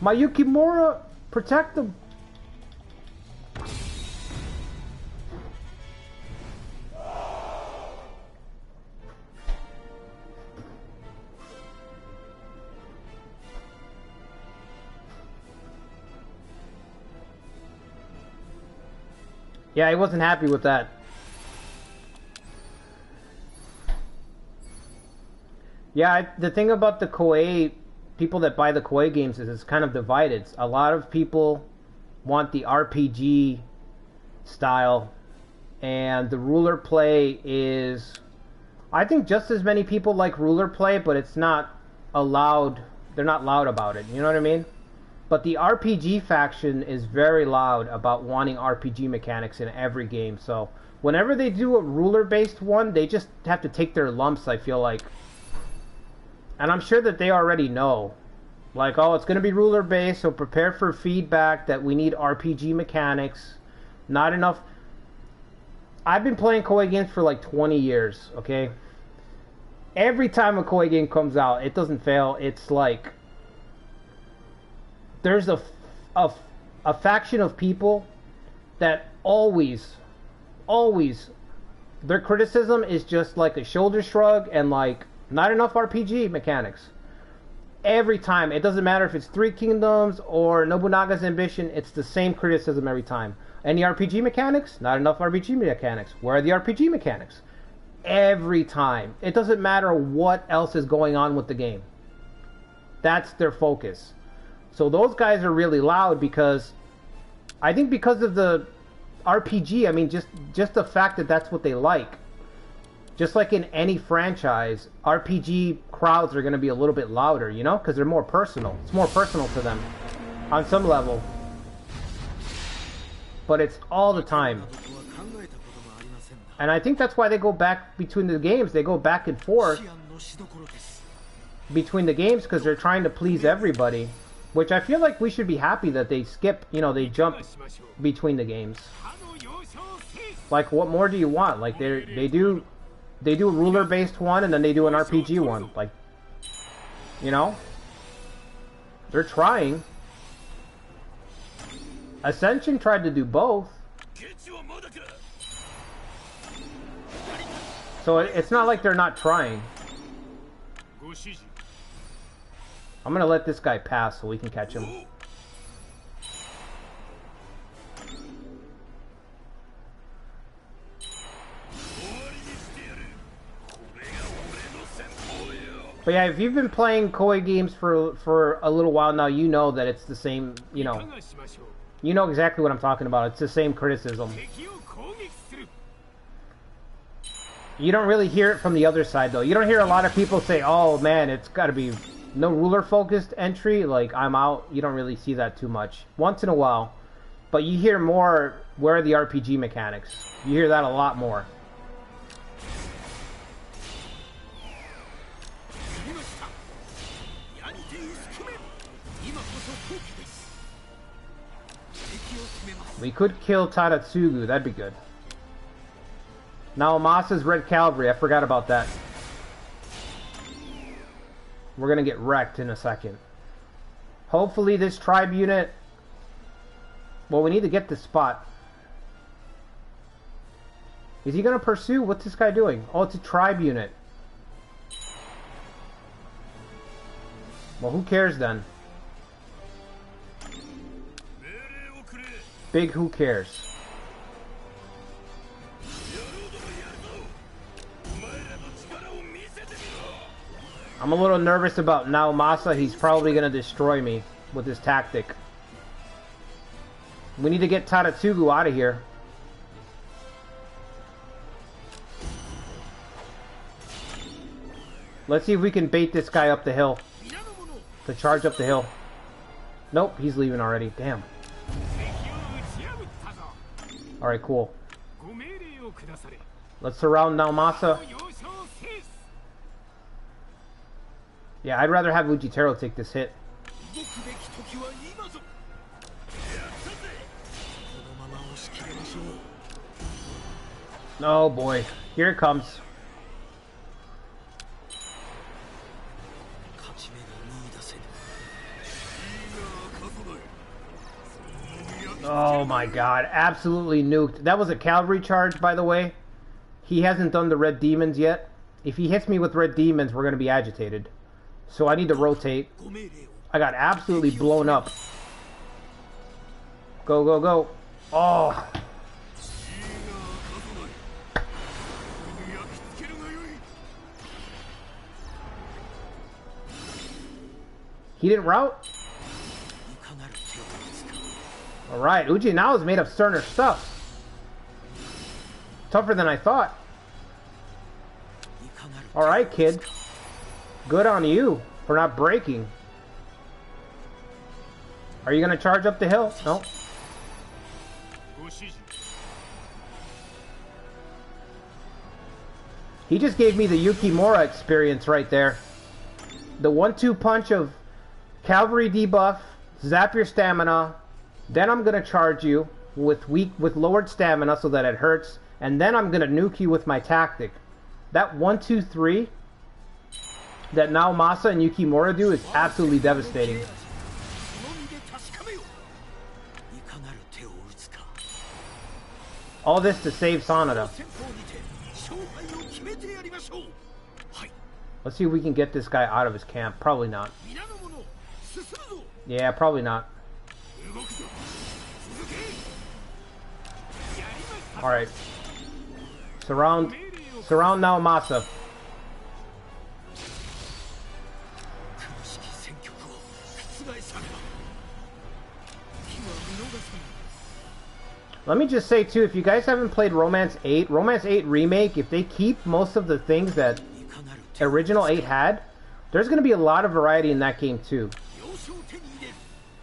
My Yukimura! Protect them! Yeah, he wasn't happy with that. Yeah, the thing about the Koei, people that buy the Koei games is it's kind of divided. A lot of people want the RPG style, and the ruler play is... I think just as many people like ruler play, but it's not allowed, they're not loud about it, you know what I mean? But the RPG faction is very loud about wanting RPG mechanics in every game, so whenever they do a ruler-based one, they just have to take their lumps, I feel like. And I'm sure that they already know. Like, oh, it's going to be ruler-based, so prepare for feedback that we need RPG mechanics. Not enough... I've been playing Koei games for like 20 years, okay? Every time a Koei game comes out, it doesn't fail. It's like... There's a faction of people that always... Their criticism is just like a shoulder shrug and like... Not enough RPG mechanics. Every time. It doesn't matter if it's Three Kingdoms or Nobunaga's Ambition. It's the same criticism every time. Any RPG mechanics? Not enough RPG mechanics. Where are the RPG mechanics? Every time. It doesn't matter what else is going on with the game. That's their focus. So those guys are really loud because... I think because of the RPG, I mean, just the fact that that's what they like. Just like in any franchise, RPG crowds are going to be a little bit louder, you know? Because they're more personal. It's more personal to them on some level. But it's all the time. And I think that's why they go back between the games. They go back and forth between the games because they're trying to please everybody. Which I feel like we should be happy that they skip, you know, they jump between the games. Like, what more do you want? Like, they do a ruler-based one, and then they do an RPG one. Like, you know? They're trying. Ascension tried to do both. So it's not like they're not trying. I'm gonna let this guy pass so we can catch him. But yeah, if you've been playing Koei games for a little while now, you know that it's the same, you know exactly what I'm talking about. It's the same criticism. You don't really hear it from the other side, though. You don't hear a lot of people say, oh man, it's gotta be no ruler focused entry, like I'm out. You don't really see that too much. Once in a while. But you hear more, where are the RPG mechanics? You hear that a lot more. We could kill Tadatsugu, that'd be good. Now Amasa's Red Cavalry, I forgot about that. We're gonna get wrecked in a second. Hopefully this tribe unit... Well, we need to get this spot. Is he gonna pursue? What's this guy doing? Oh, it's a tribe unit. Well, who cares then? Big who cares. I'm a little nervous about Naomasa. He's probably going to destroy me with his tactic. We need to get Tadatsugu out of here. Let's see if we can bait this guy up the hill. To charge up the hill. Nope, he's leaving already. Damn. Alright, cool. Let's surround Naomasa. Yeah, I'd rather have Ujitaro take this hit. Oh boy, here it comes. Oh my god, absolutely nuked. That was a cavalry charge, by the way. He hasn't done the red demons yet. If he hits me with red demons, we're going to be agitated. So I need to rotate. I got absolutely blown up. Go, go, go. Oh. He didn't route? Alright, Uji now is made of sterner stuff. Tougher than I thought. Alright, kid. Good on you for not breaking. Are you going to charge up the hill? No. He just gave me the Yukimura experience right there. The 1-2 punch of cavalry debuff, zap your stamina, then I'm going to charge you with lowered stamina so that it hurts, and then I'm going to nuke you with my tactic. That 1-2-3 that Naomasa and Yukimura do is absolutely devastating. All this to save Sanada. Let's see if we can get this guy out of his camp. Probably not. Yeah, probably not. Alright. Surround Naomasa. Let me just say too, if you guys haven't played Romance 8 Remake, if they keep most of the things that original 8 had, there's going to be a lot of variety in that game too.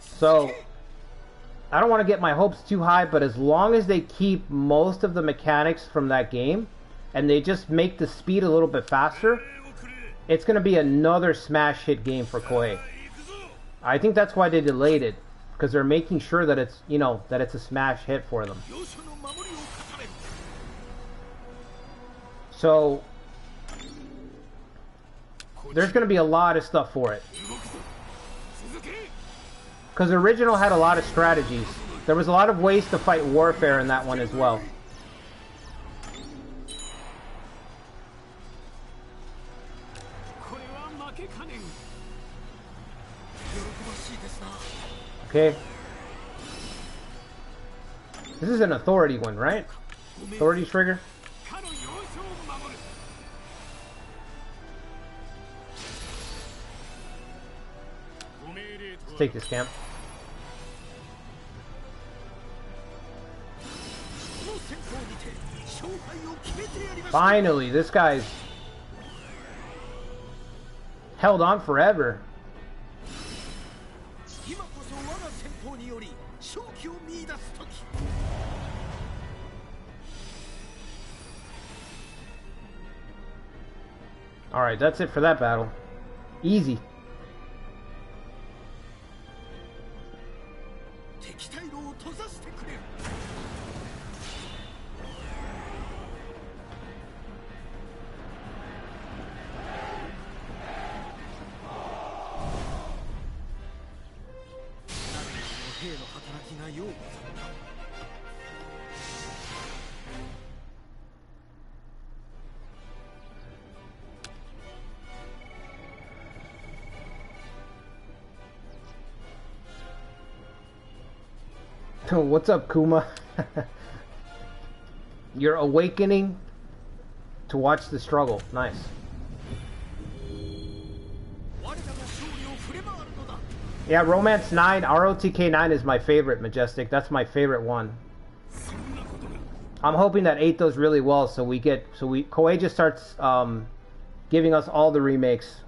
So, I don't want to get my hopes too high, but as long as they keep most of the mechanics from that game, and they just make the speed a little bit faster, it's going to be another smash hit game for Koei. I think that's why they delayed it, because they're making sure that it's, you know, that it's a smash hit for them. So there's going to be a lot of stuff for it. Because original had a lot of strategies. There was a lot of ways to fight warfare in that one as well. Okay. This is an authority one, right? Authority trigger. Let's take this camp. Finally, this guy's held on forever. Alright, that's it for that battle. Easy. What's up, Kuma? You're awakening to watch the struggle. Nice. Yeah, Romance 9, ROTK 9 is my favorite, Majestic. That's my favorite one. I'm hoping that 8 does really well, so Koei just starts giving us all the remakes.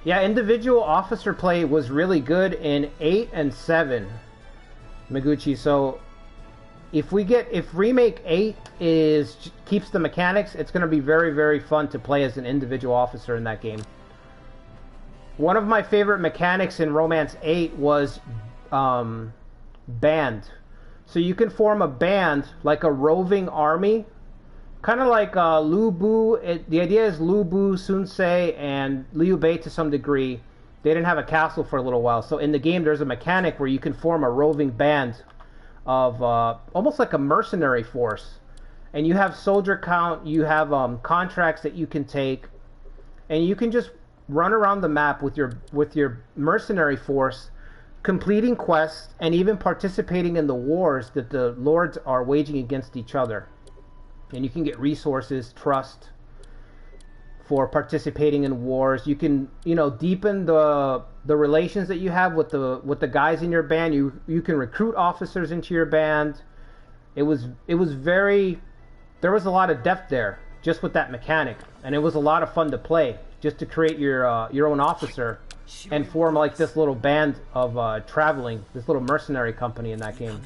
Yeah, individual officer play was really good in 8 and 7, Miguchi. So if remake 8 keeps the mechanics, it's going to be very, very fun to play as an individual officer in that game. One of my favorite mechanics in Romance 8 was band. So you can form a band like a roving army. Kind of like Lu Bu. The idea is Lu Bu, Sun Se, and Liu Bei to some degree. They didn't have a castle for a little while. So in the game, there's a mechanic where you can form a roving band of almost like a mercenary force. And you have soldier count, you have contracts that you can take, and you can just run around the map with your mercenary force, completing quests, and even participating in the wars that the lords are waging against each other. And you can get resources, trust for participating in wars. You can, deepen the relations that you have with the guys in your band. You can recruit officers into your band. It was very, there was a lot of depth there just with that mechanic, and it was a lot of fun to play just to create your own officer and form like this little band of traveling, this little mercenary company in that game.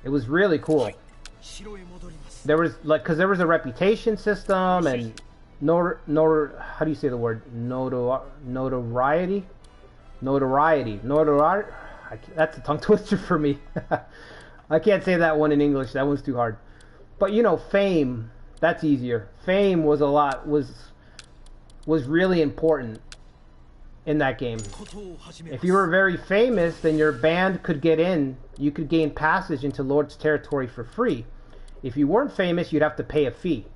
It was really cool. There was because there was a reputation system and how do you say the word notoriety. That's a tongue twister for me. I can't say that one in English. That one's too hard. But fame, that's easier. Fame was really important in that game. If you were very famous, then your band could get in. You could gain passage into Lord's territory for free. If you weren't famous, you'd have to pay a fee.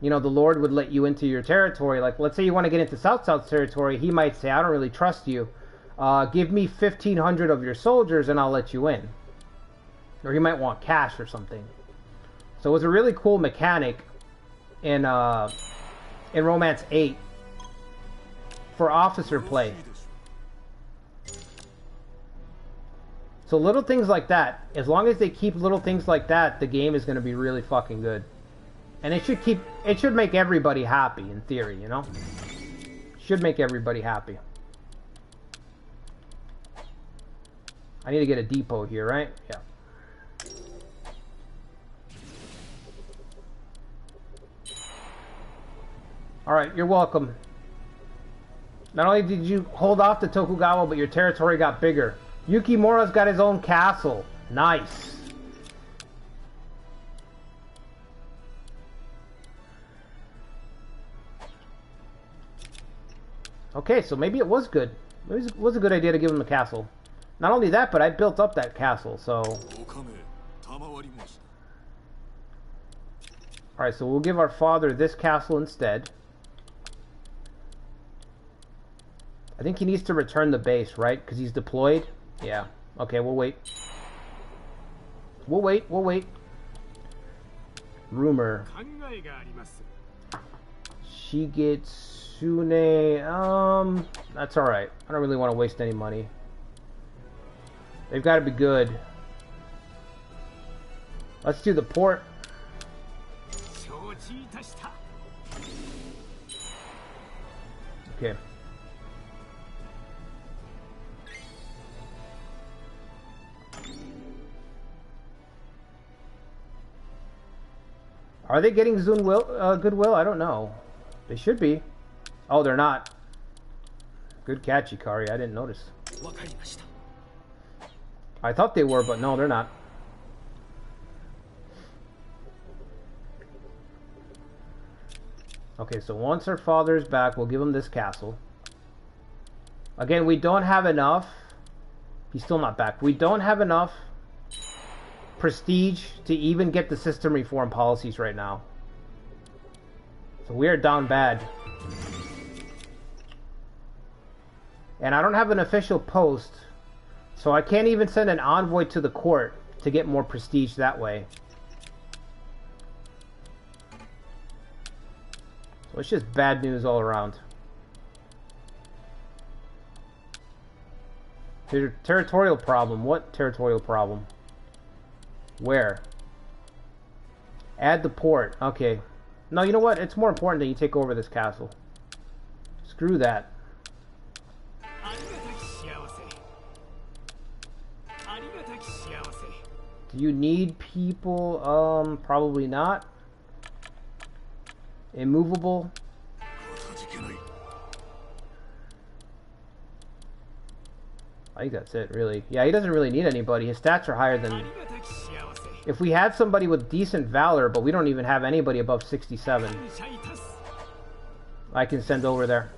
The Lord would let you into your territory. Like, let's say you want to get into South's territory. He might say, I don't really trust you. Give me 1,500 of your soldiers and I'll let you in. Or he might want cash or something. So it was a really cool mechanic in Romance 8 for officer play. So little things like that, as long as they keep little things like that, the game is going to be really fucking good. And it should make everybody happy in theory, Should make everybody happy. I need to get a depot here, right? Yeah. Alright, you're welcome. Not only did you hold off the Tokugawa, but your territory got bigger. Yukimura's got his own castle. Nice. Okay, so maybe it was good. Maybe it was a good idea to give him a castle. Not only that, but I built up that castle, so... Alright, so we'll give our father this castle instead. I think he needs to return the base, right? Because he's deployed? Yeah. Okay, we'll wait. We'll wait, we'll wait. Rumor. Shigetsune... that's alright. I don't really want to waste any money. They've got to be good. Let's do the port. Okay. Are they getting goodwill? I don't know. They should be. Oh, they're not. Good catch, Ikari. I didn't notice. I thought they were, but no, they're not. Okay, so once our father's back, we'll give him this castle. Again, we don't have enough. He's still not back. We don't have enough prestige to even get the system reform policies right now. So we are down bad. And I don't have an official post, so I can't even send an envoy to the court to get more prestige that way. So it's just bad news all around. Territorial problem. What territorial problem? Where? Add the port. Okay. No, you know what? It's more important that you take over this castle. Screw that. Do you need people? Probably not. Immovable. I think that's it, really. Yeah, he doesn't really need anybody. His stats are higher than... If we had somebody with decent valor, but we don't even have anybody above 67, I can send over there.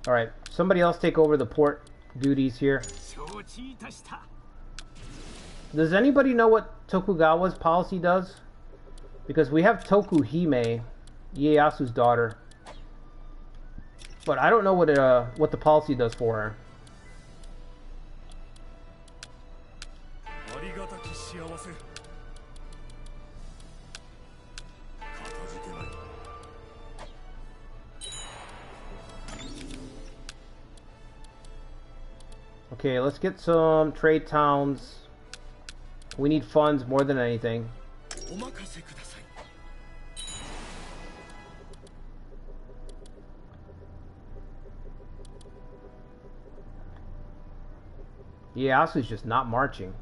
Alright, somebody else take over the port duties here. Does anybody know what Tokugawa's policy does? Because we have Tokuhime, Ieyasu's daughter. But I don't know what the policy does for her. Okay, let's get some trade towns. We need funds more than anything. Ieyasu's just not marching.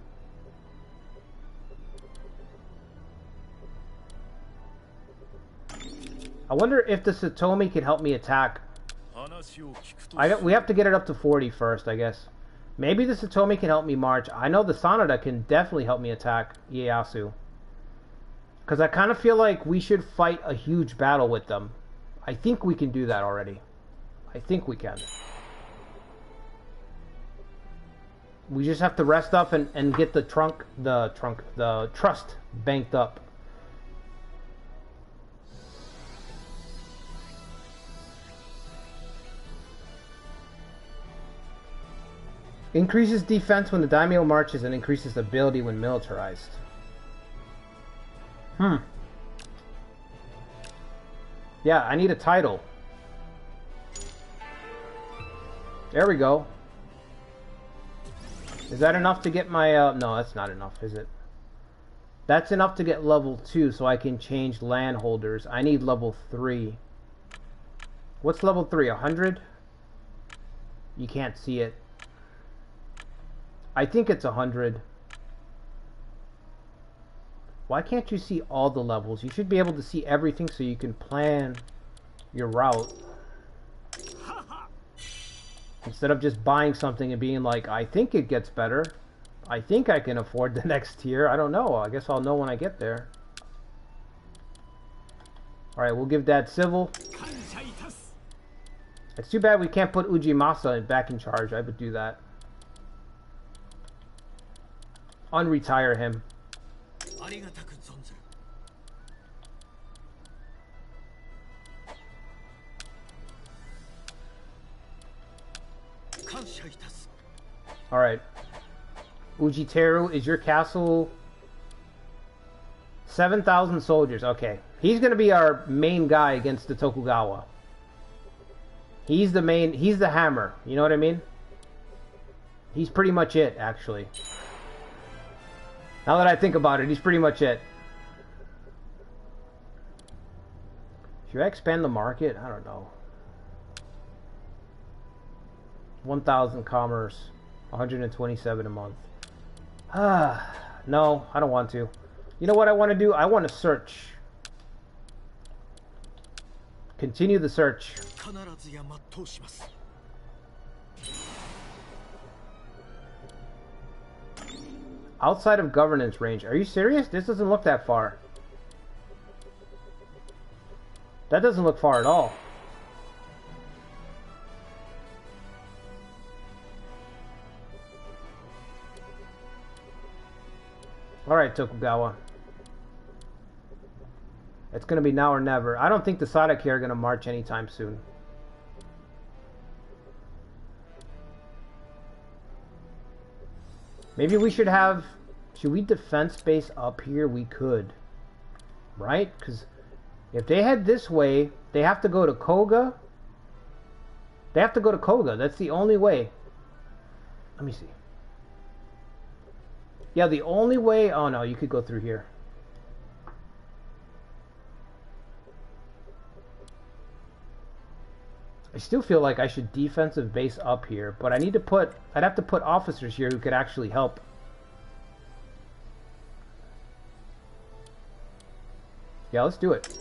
I wonder if the Satomi can help me attack. We have to get it up to 40 first, I guess. Maybe the Satomi can help me march. I know the Sanada can definitely help me attack Ieyasu. Because I kind of feel like we should fight a huge battle with them. I think we can do that already. I think we can. We just have to rest up and get the trust banked up. Increases defense when the daimyo marches and increases ability when militarized. Yeah, I need a title. There we go. Is that enough to get my, no, that's not enough, is it? That's enough to get level 2, so I can change landholders. I need level 3. What's level 3, 100? You can't see it. I think it's 100. Why can't you see all the levels? You should be able to see everything so you can plan your route. Instead of just buying something and being like, I think it gets better. I think I can afford the next tier. I don't know. I guess I'll know when I get there. Alright, we'll give Dad civil. It's too bad we can't put Ujimasa back in charge. I would do that. Unretire him. Alright. Ujiteru, is your castle 7,000 soldiers? Okay. He's gonna be our main guy against the Tokugawa. He's the main, he's the hammer. You know what I mean? He's pretty much it, actually. Now that I think about it, he's pretty much it. Should I expand the market? I don't know. 1,000 commerce. 127 a month. No, I don't want to. You know what I want to do? I want to search. Continue the search. Outside of governance range. Are you serious? This doesn't look that far. That doesn't look far at all. Alright, Tokugawa. It's going to be now or never. I don't think the Sadaki are going to march anytime soon. Maybe we should have... Should we defense base up here? We could. Right? Because if they head this way, they have to go to Koga. They have to go to Koga. That's the only way. Let me see. Yeah, the only way... Oh, no, you could go through here. I still feel like I should defensive base up here, but I need to put... I'd have to put officers here who could actually help. Yeah, let's do it.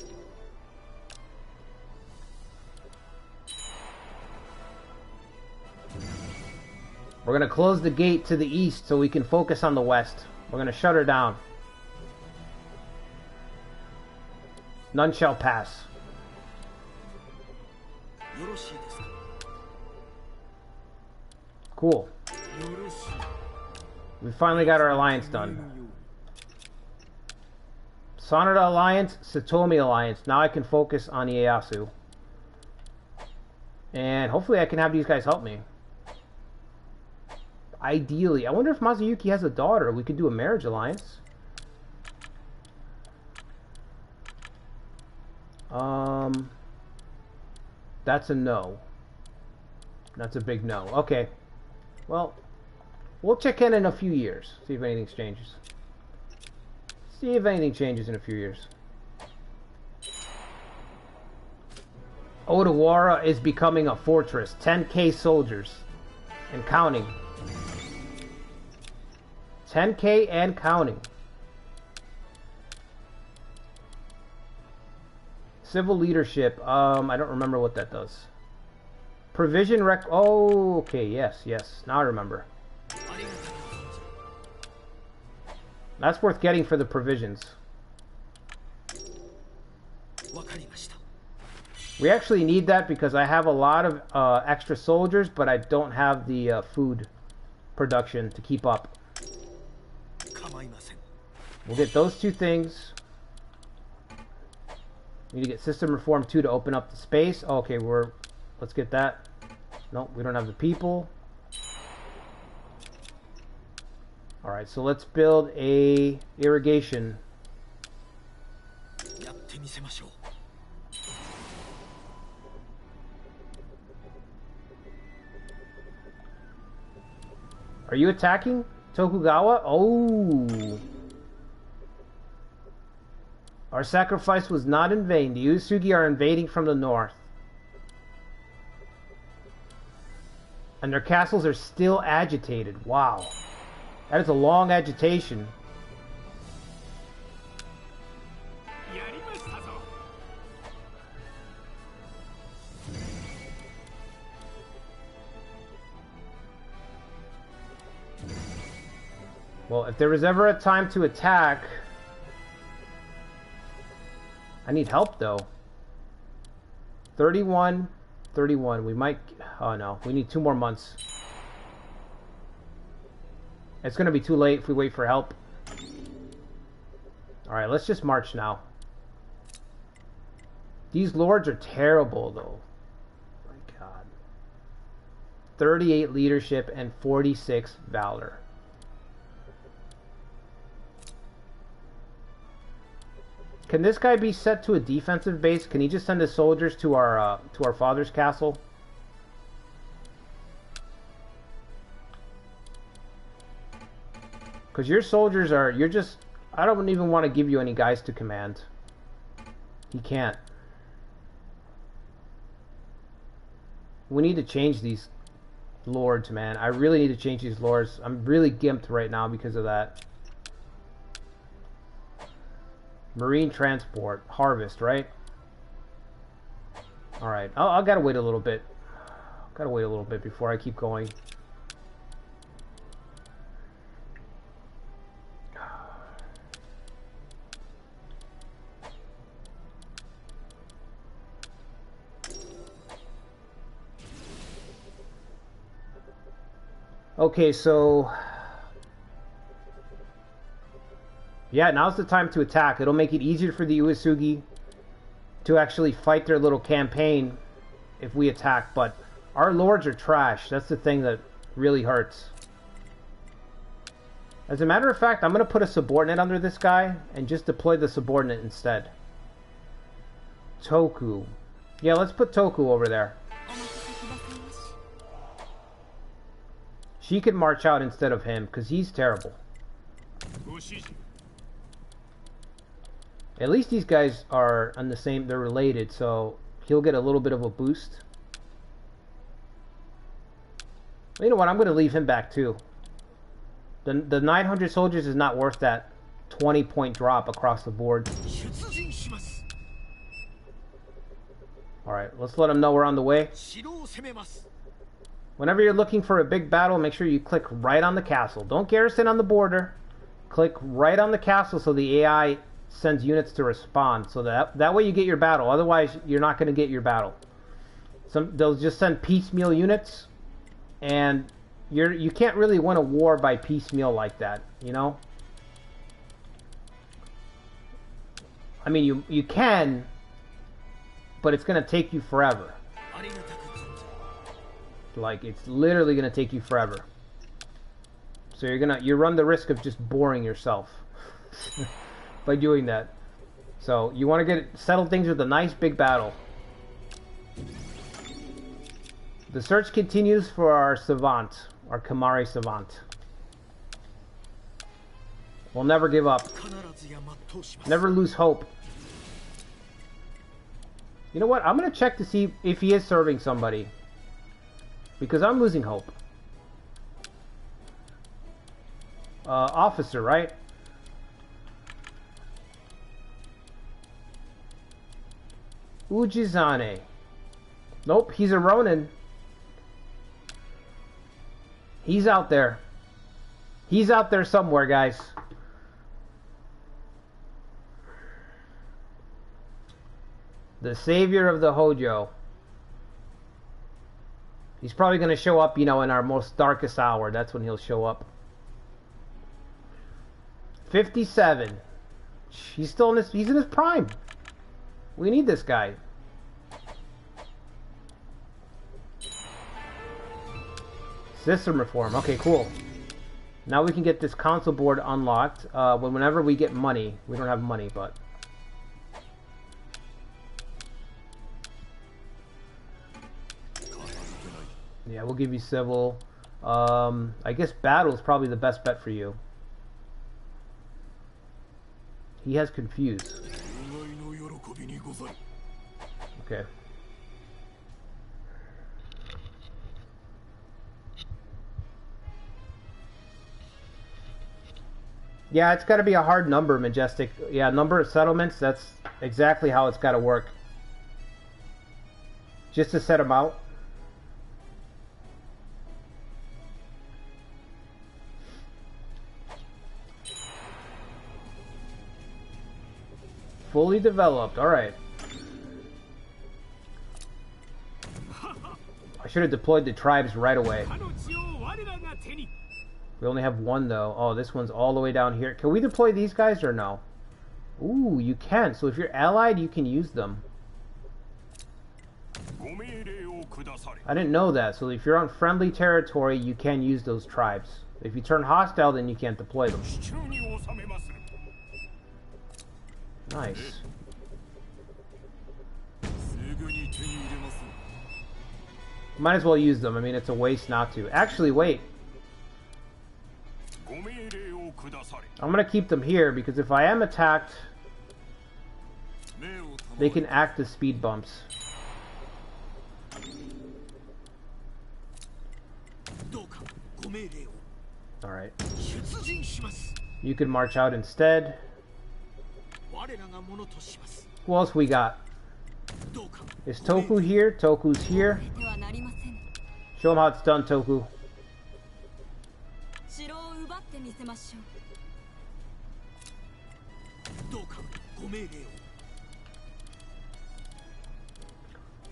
We're going to close the gate to the east so we can focus on the west. We're going to shut her down. None shall pass. Cool. We finally got our alliance done. Sanada alliance, Satomi alliance. Now I can focus on Ieyasu. And hopefully I can have these guys help me. Ideally. I wonder if Masayuki has a daughter. We could do a marriage alliance. That's a no. That's a big no. Okay. Well, we'll check in a few years. See if anything changes. See if anything changes in a few years. Odawara is becoming a fortress. 10k soldiers. And counting. 10k and counting. Civil leadership. I don't remember what that does. Provision rec... Oh, okay. Yes, yes. Now I remember. That's worth getting for the provisions. We actually need that because I have a lot of extra soldiers, but I don't have the food production to keep up. We'll get those two things. We need to get system reform 2 to open up the space. Okay, let's get that. Nope, we don't have the people. Alright, so let's build a irrigation. Are you attacking Tokugawa? Oh. Our sacrifice was not in vain. The Uesugi are invading from the north. And their castles are still agitated. Wow. That is a long agitation. Well, if there was ever a time to attack... I need help, though. 31. 31. We might... Oh, no. We need 2 more months. It's going to be too late if we wait for help. Alright, let's just march now. These lords are terrible, though. My God. 38 leadership and 46 valor. Can this guy be set to a defensive base? Can he just send his soldiers to our father's castle? Because your soldiers are... You're just... I don't even want to give you any guys to command. He can't. We need to change these lords, man. I really need to change these lords. I'm really gimped right now because of that. Marine transport. Harvest, right? Alright. I gotta wait a little bit. Gotta wait a little bit before I keep going. Okay, so... Yeah, now's the time to attack. It'll make it easier for the Uesugi to actually fight their little campaign if we attack, but our lords are trash. That's the thing that really hurts. As a matter of fact, I'm going to put a subordinate under this guy and just deploy the subordinate instead. Toku. Yeah, let's put Toku over there. She could march out instead of him, because he's terrible. At least these guys are on the same... They're related, so he'll get a little bit of a boost. You know what? I'm going to leave him back, too. The 900 soldiers is not worth that 20-point drop across the board. Alright, let's let them know we're on the way. Whenever you're looking for a big battle, make sure you click right on the castle. Don't garrison on the border. Click right on the castle so the AI sends units to respond. So that way you get your battle. Otherwise, you're not going to get your battle. They'll just send piecemeal units. And you can't really win a war by piecemeal like that, you know? I mean, you can, but it's going to take you forever. Like, it's literally going to take you forever. So you run the risk of just boring yourself by doing that. So you want to settle things with a nice big battle. The search continues for our savant, our Kamari savant. We'll never give up. Never lose hope. You know what? I'm going to check to see if he is serving somebody. Because I'm losing hope. Officer, right? Ujizane. Nope, he's a Ronin. He's out there. He's out there somewhere, guys. The savior of the Hojo. He's probably going to show up, you know, in our most darkest hour. That's when he'll show up. 57. He's still he's in his prime. We need this guy. System reform. Okay, cool. Now we can get this console board unlocked. Whenever we get money. We don't have money, but... Yeah, we'll give you civil. I guess battle is probably the best bet for you. He has confused. Okay. Yeah, it's got to be a hard number, Majestic. Yeah, number of settlements, that's exactly how it's got to work. Just to set them out. fully developed. Alright. I should have deployed the tribes right away. We only have one though. Oh, this one's all the way down here. Can we deploy these guys or no? Ooh, you can. So if you're allied, you can use them. I didn't know that. So if you're on friendly territory, you can use those tribes. If you turn hostile, then you can't deploy them. Nice. Might as well use them. I mean, it's a waste not to. Actually, wait. I'm gonna keep them here because if I am attacked, they can act as speed bumps. Alright. You can march out instead. Who else we got? Is Toku here? Toku's here. Show him how it's done, Toku.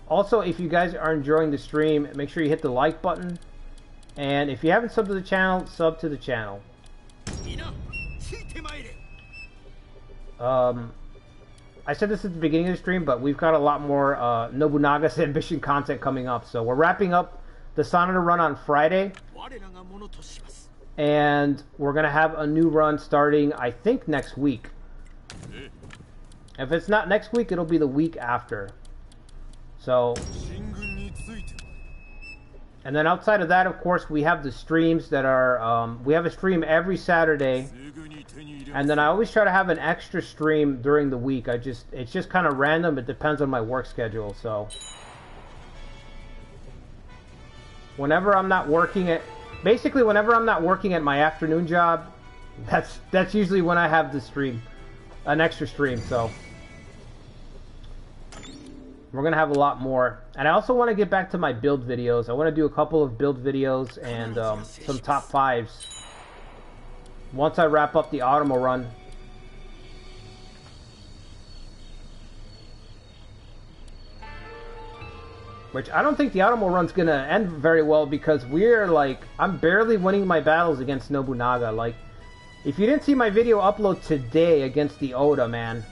Also, if you guys are enjoying the stream, make sure you hit the like button. And if you haven't subbed to the channel, sub to the channel. I said this at the beginning of the stream, but we've got a lot more Nobunaga's Ambition content coming up. So we're wrapping up the Sanada run on Friday. And we're going to have a new run starting, I think, next week. If it's not next week, it'll be the week after. So... And then outside of that, of course, we have the streams that are... we have a stream every Saturday. And then I always try to have an extra stream during the week. It's just kind of random. It depends on my work schedule, so... Whenever I'm not working at... Basically, whenever I'm not working at my afternoon job, that's usually when I have the stream. An extra stream, so... We're going to have a lot more. And I also want to get back to my build videos. I want to do a couple of build videos and some top 5s. Once I wrap up the Automo run. Which I don't think the Automo run's going to end very well because we're like... I'm barely winning my battles against Nobunaga. Like, if you didn't see my video upload today against the Oda, man...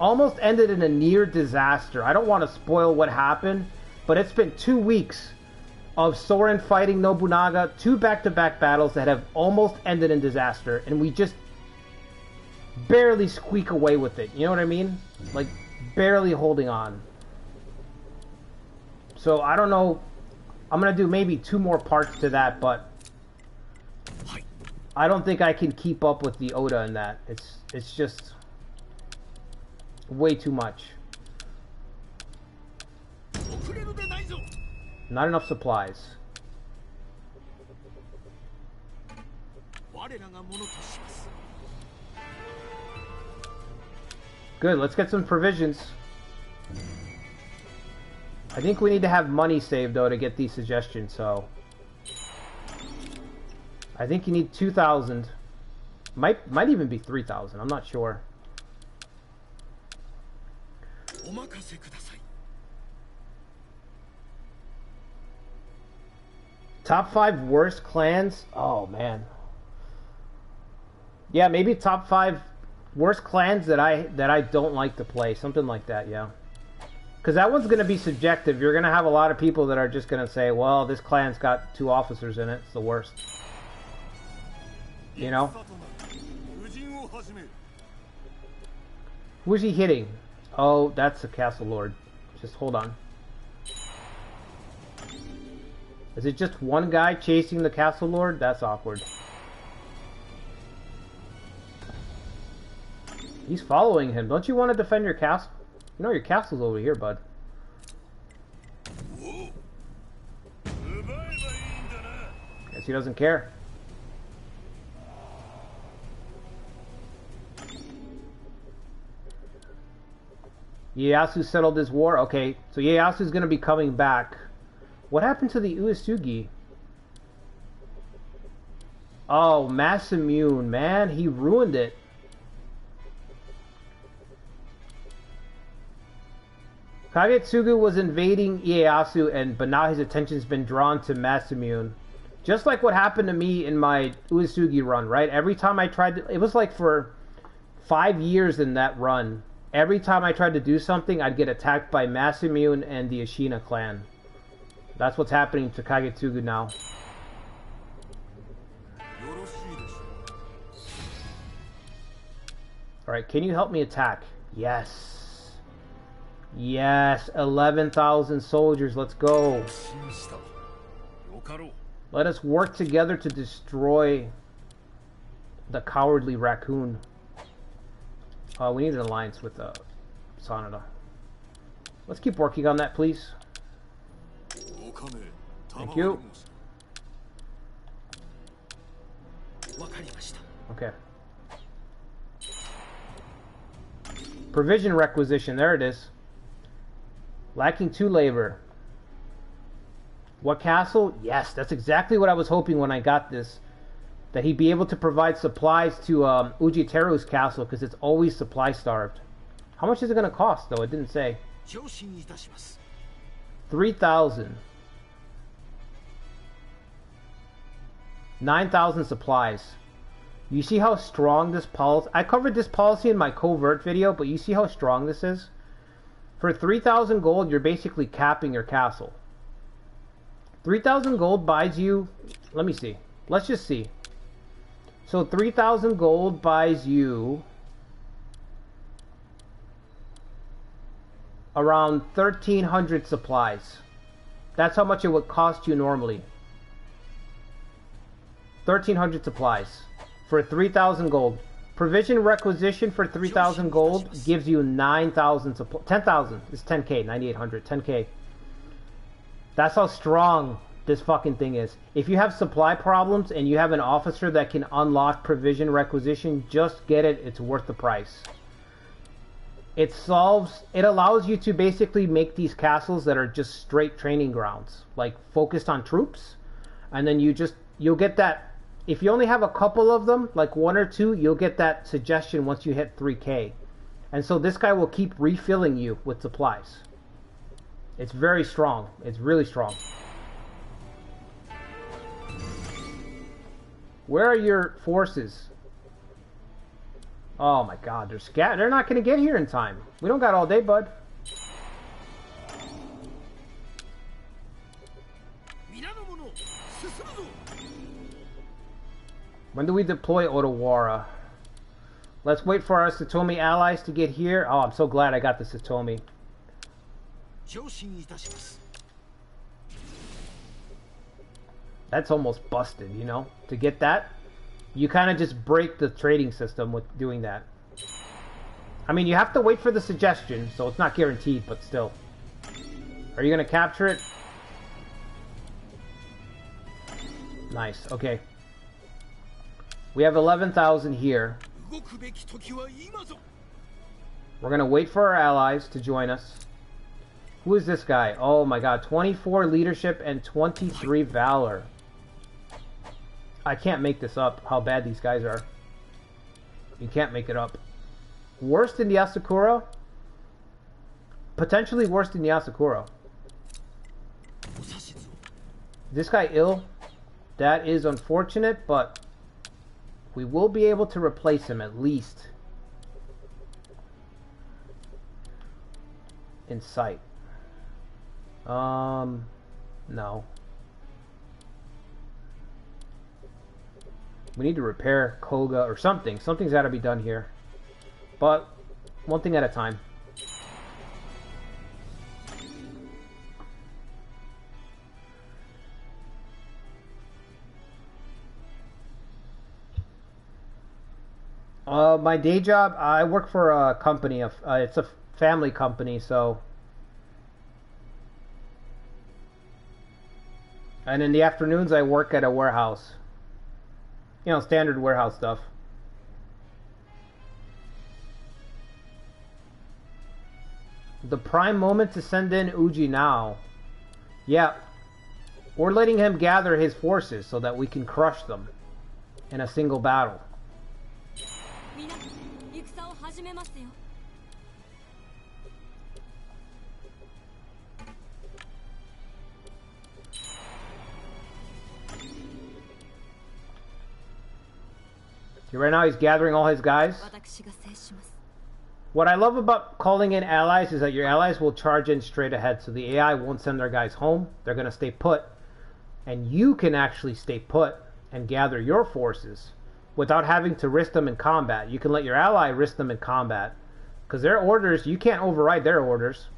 Almost ended in a near disaster. I don't want to spoil what happened, but it's been 2 weeks of Soren fighting Nobunaga, 2 back-to-back battles that have almost ended in disaster, and we just barely squeak away with it. You know what I mean? Like, barely holding on. So, I don't know. I'm going to do maybe 2 more parts to that, but I don't think I can keep up with the Oda in that. It's just... way too much. Not enough supplies. Good, let's get some provisions. I think we need to have money saved though to get these suggestions, so... I think you need 2,000. Might even be 3,000, I'm not sure. Top 5 worst clans? Oh man. Yeah, maybe top 5 worst clans that I don't like to play. Something like that, yeah. Because that one's going to be subjective. You're going to have a lot of people that are just going to say, well, this clan's got 2 officers in it. It's the worst. You know? Who is he hitting? Oh, that's the Castle Lord. Just hold on. Is it just one guy chasing the Castle Lord? That's awkward. He's following him. Don't you want to defend your castle? You know your castle's over here, bud. Guess he doesn't care. Ieyasu settled this war. Okay, so Ieyasu's going to be coming back. What happened to the Uesugi? Oh, Masamune, man, he ruined it. Kagetsugu was invading Ieyasu, but now his attention's been drawn to Masamune. Just like what happened to me in my Uesugi run, right? Every time I tried to... It was like for 5 years in that run. Every time I tried to do something, I'd get attacked by Masamune and the Ashina clan. That's what's happening to Kagetsugu now. Alright, can you help me attack? Yes. Yes, 11,000 soldiers, let's go. Let us work together to destroy the cowardly raccoon. We need an alliance with Sanada. Let's keep working on that, please. Thank you. Okay. Provision requisition, there it is. Lacking 2 labor. What castle? Yes, that's exactly what I was hoping when I got this. That he'd be able to provide supplies to Ujiteru's castle, because it's always supply starved. How much is it going to cost, though? It didn't say. 3,000. 9,000 supplies. You see how strong this policy... I covered this policy in my covert video, but you see how strong this is? For 3,000 gold, you're basically capping your castle. 3,000 gold buys you... Let me see. Let's just see. So 3,000 gold buys you... around 1,300 supplies. That's how much it would cost you normally. 1,300 supplies. For 3,000 gold. Provision requisition for 3,000 gold gives you 9,000 supply. 10,000. It's 10k. 9,800. 10k. That's how strong this fucking thing is. If you have supply problems and you have an officer that can unlock provision requisition, just get it. It's worth the price. It allows you to basically make these castles that are just straight training grounds. Like focused on troops. And then you'll get that. If you only have a couple of them, like 1 or 2, you'll get that suggestion once you hit 3k. And so this guy will keep refilling you with supplies. It's very strong. It's really strong. Where are your forces? Oh my god, they're not going to get here in time. We don't got all day, bud. When do we deploy Odawara? Let's wait for our Satomi allies to get here. Oh, I'm so glad I got the Satomi. That's almost busted, you know? To get that, you kind of just break the trading system with doing that. I mean, you have to wait for the suggestion, so it's not guaranteed, but still. Are you going to capture it? Nice, okay. We have 11,000 here. We're going to wait for our allies to join us. Who is this guy? Oh my god, 24 leadership and 23 valor. I can't make this up, how bad these guys are. You can't make it up. Worst in the Asakura? Potentially worse than the Asakura. This guy ill? That is unfortunate, but we will be able to replace him at least. In sight. No. We need to repair Koga or something. Something's got to be done here. But one thing at a time. My day job, I work for a company. It's a family company, so. And in the afternoons, I work at a warehouse. You know, standard warehouse stuff. The prime moment to send in Uji now. Yeah. We're letting him gather his forces so that we can crush them in a single battle. Right now he's gathering all his guys. What I love about calling in allies is that your allies will charge in straight ahead, so the AI won't send their guys home. They're going to stay put. And you can actually stay put and gather your forces without having to risk them in combat. You can let your ally risk them in combat. Because their orders, you can't override their orders.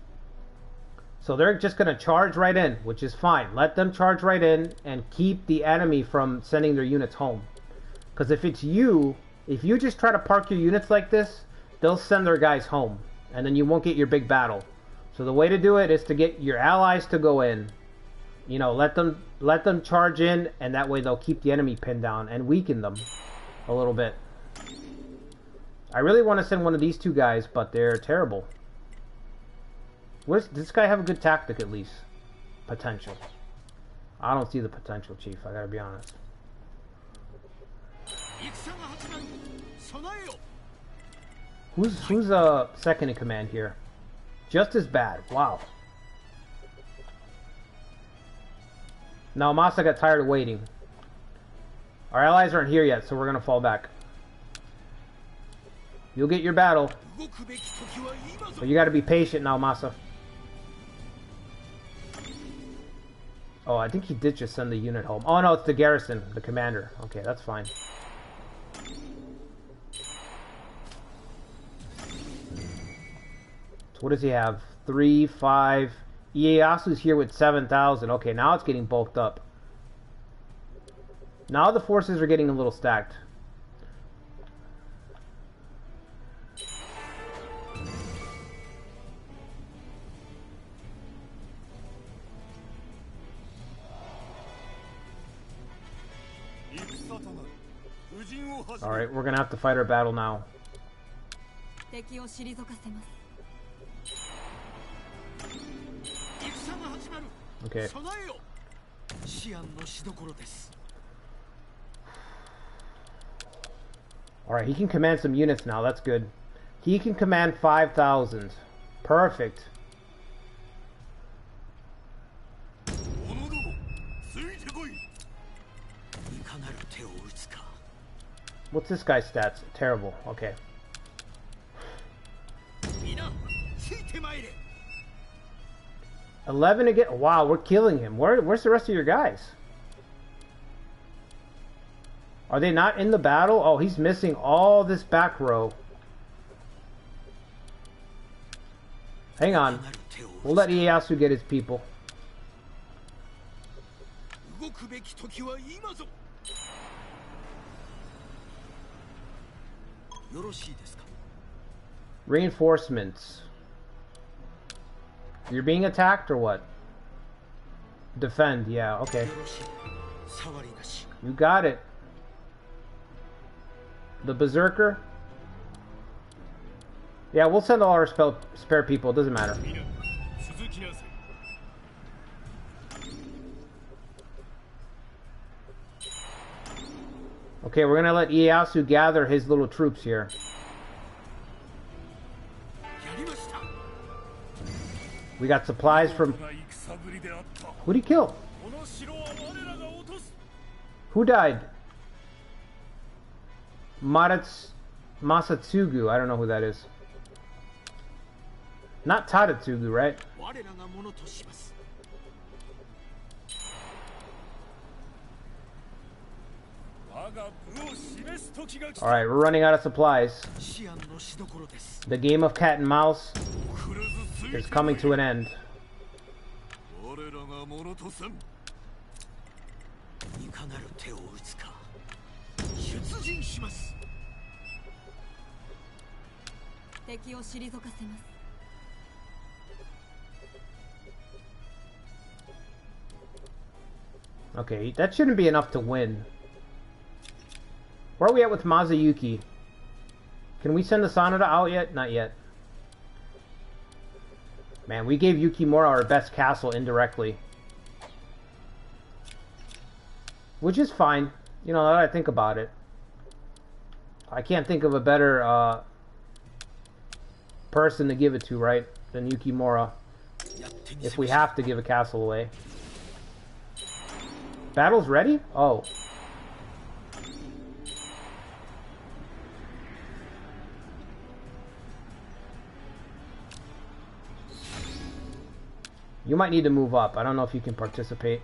So they're just going to charge right in, which is fine. Let them charge right in and keep the enemy from sending their units home. Because if it's you, if you just try to park your units like this, they'll send their guys home. And then you won't get your big battle. So the way to do it is to get your allies to go in. You know, let them charge in, and that way they'll keep the enemy pinned down and weaken them a little bit. I really want to send one of these two guys, but they're terrible. Does this guy have a good tactic at least? Potential. I don't see the potential, Chief. I gotta be honest. Who's second in command here? Just as bad. Wow. Now Masa got tired of waiting. Our allies aren't here yet, so we're gonna fall back. You'll get your battle. But you gotta be patient now, Masa. Oh, I think he did just send the unit home. Oh no, it's the garrison, the commander. Okay, that's fine. So what does he have? 3, 5... Ieyasu's here with 7,000. Okay, now it's getting bulked up. Now the forces are getting a little stacked. Alright, we're gonna have to fight our battle now. Okay. Alright, he can command some units now. That's good. He can command 5,000. Perfect. What's this guy's stats? Terrible. Okay. $11 again. Wow, we're killing him. Where's the rest of your guys? Are they not in the battle? Oh, he's missing all this back row. Hang on. We'll let Ieyasu get his people. Reinforcements. You're being attacked or what? Defend, yeah, okay. You got it. The Berserker? Yeah, we'll send all our spare people, it doesn't matter. Okay, we're gonna let Ieyasu gather his little troops here. We got supplies from... Who'd he kill? Who died? Masatsugu. I don't know who that is. Not Tadatsugu, right? Alright, we're running out of supplies. The game of cat and mouse is coming to an end. Okay, that shouldn't be enough to win. Where are we at with Mazayuki? Can we send the Sanada out yet? Not yet. Man, we gave Yukimura our best castle indirectly. Which is fine. You know, now that I think about it. I can't think of a better person to give it to, right? Than Yukimura. If we have to give a castle away. Battle's ready? Oh. You might need to move up. I don't know if you can participate.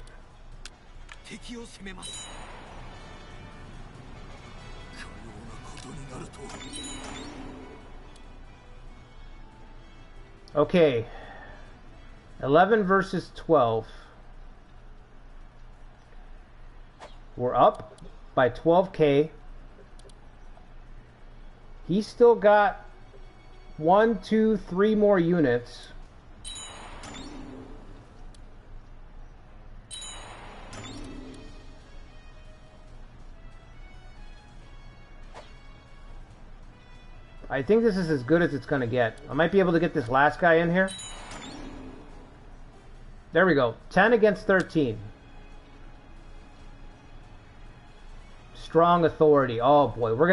Okay. 11 versus 12. We're up by 12k. He's still got 1, 2, 3 more units. I think this is as good as it's going to get. I might be able to get this last guy in here. There we go. 10 against 13. Strong authority. Oh boy, we're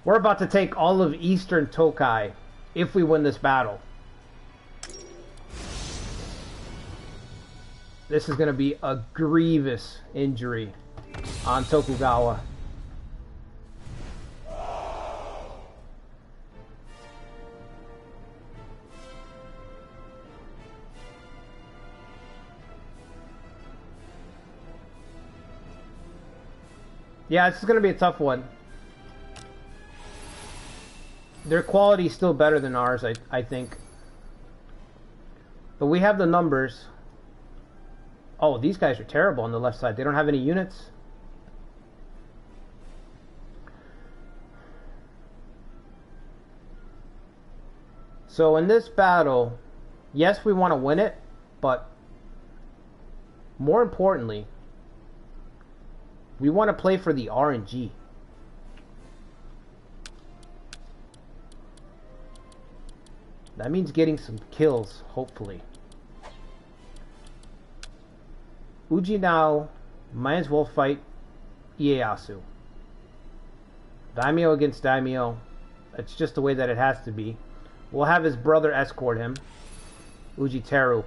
about to take all of Eastern Tokai if we win this battle. This is going to be a grievous injury on Tokugawa. Yeah, this is going to be a tough one. Their quality is still better than ours, I think. But we have the numbers. Oh, these guys are terrible on the left side. They don't have any units. So in this battle, yes, we want to win it, but more importantly, we want to play for the RNG. That means getting some kills, hopefully. Uji now might as well fight Ieyasu. Daimyo against Daimyo. That's just the way that it has to be. We'll have his brother escort him. Uji Teru.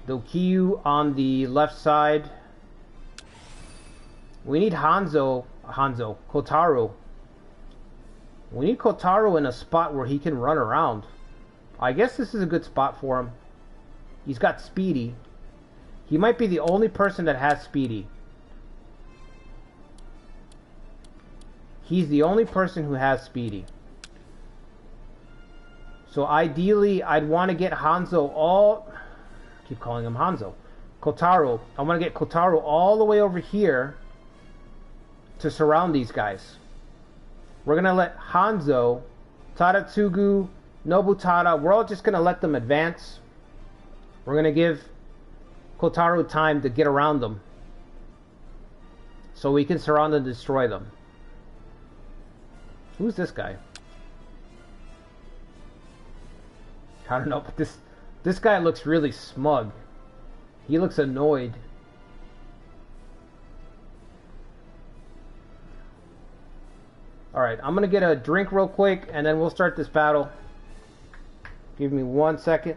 Dokiyu on the left side. We need Kotaro. We need Kotaro in a spot where he can run around. I guess this is a good spot for him. He's got Speedy. He might be the only person that has Speedy. He's the only person who has Speedy. So ideally, I'd want to get keep calling him Hanzo. Kotaro. I want to get Kotaro all the way over here to surround these guys. We're going to let Hanzo, Tadatsugu, Nobutada, we're all just going to let them advance. We're going to give Kotaro time to get around them so we can surround and destroy them. Who's this guy? I don't know, but this guy looks really smug. He looks annoyed. Alright, I'm going to get a drink real quick and then we'll start this battle. Give me 1 second.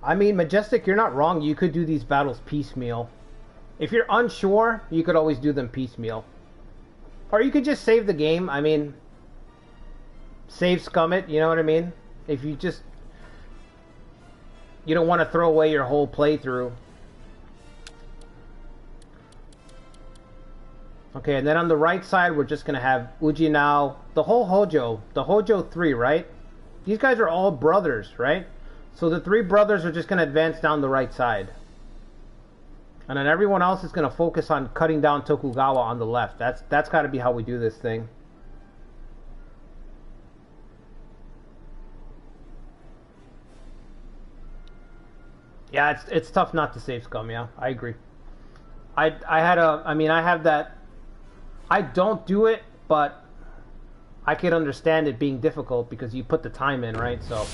I mean, Majestic, you're not wrong. You could do these battles piecemeal. If you're unsure, you could always do them piecemeal. Or you could just save the game. I mean, save scum it, you know what I mean? If you just... You don't want to throw away your whole playthrough. Okay, and then on the right side, we're just going to have Ujinao, the whole Hojo. The Hojo 3, right? These guys are all brothers, right? So the 3 brothers are just going to advance down the right side. And then everyone else is going to focus on cutting down Tokugawa on the left. That's got to be how we do this thing. Yeah, it's tough not to save scum, yeah. I agree. I have that. I don't do it, but I can understand it being difficult because you put the time in, right? So.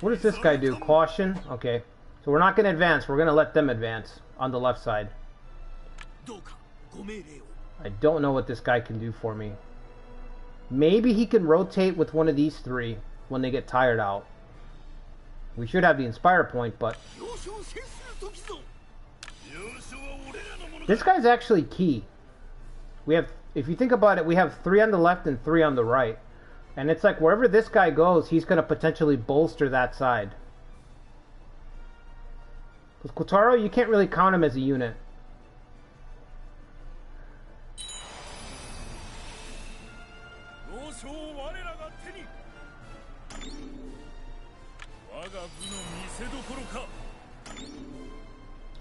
What does this guy do? Caution? Okay. So we're not going to advance. We're going to let them advance on the left side. I don't know what this guy can do for me. Maybe he can rotate with one of these 3 when they get tired out. We should have the Inspire point, but... This guy's actually key. We have, if you think about it, we have 3 on the left and 3 on the right. And it's like wherever this guy goes, he's going to potentially bolster that side. With Kotaro, you can't really count him as a unit.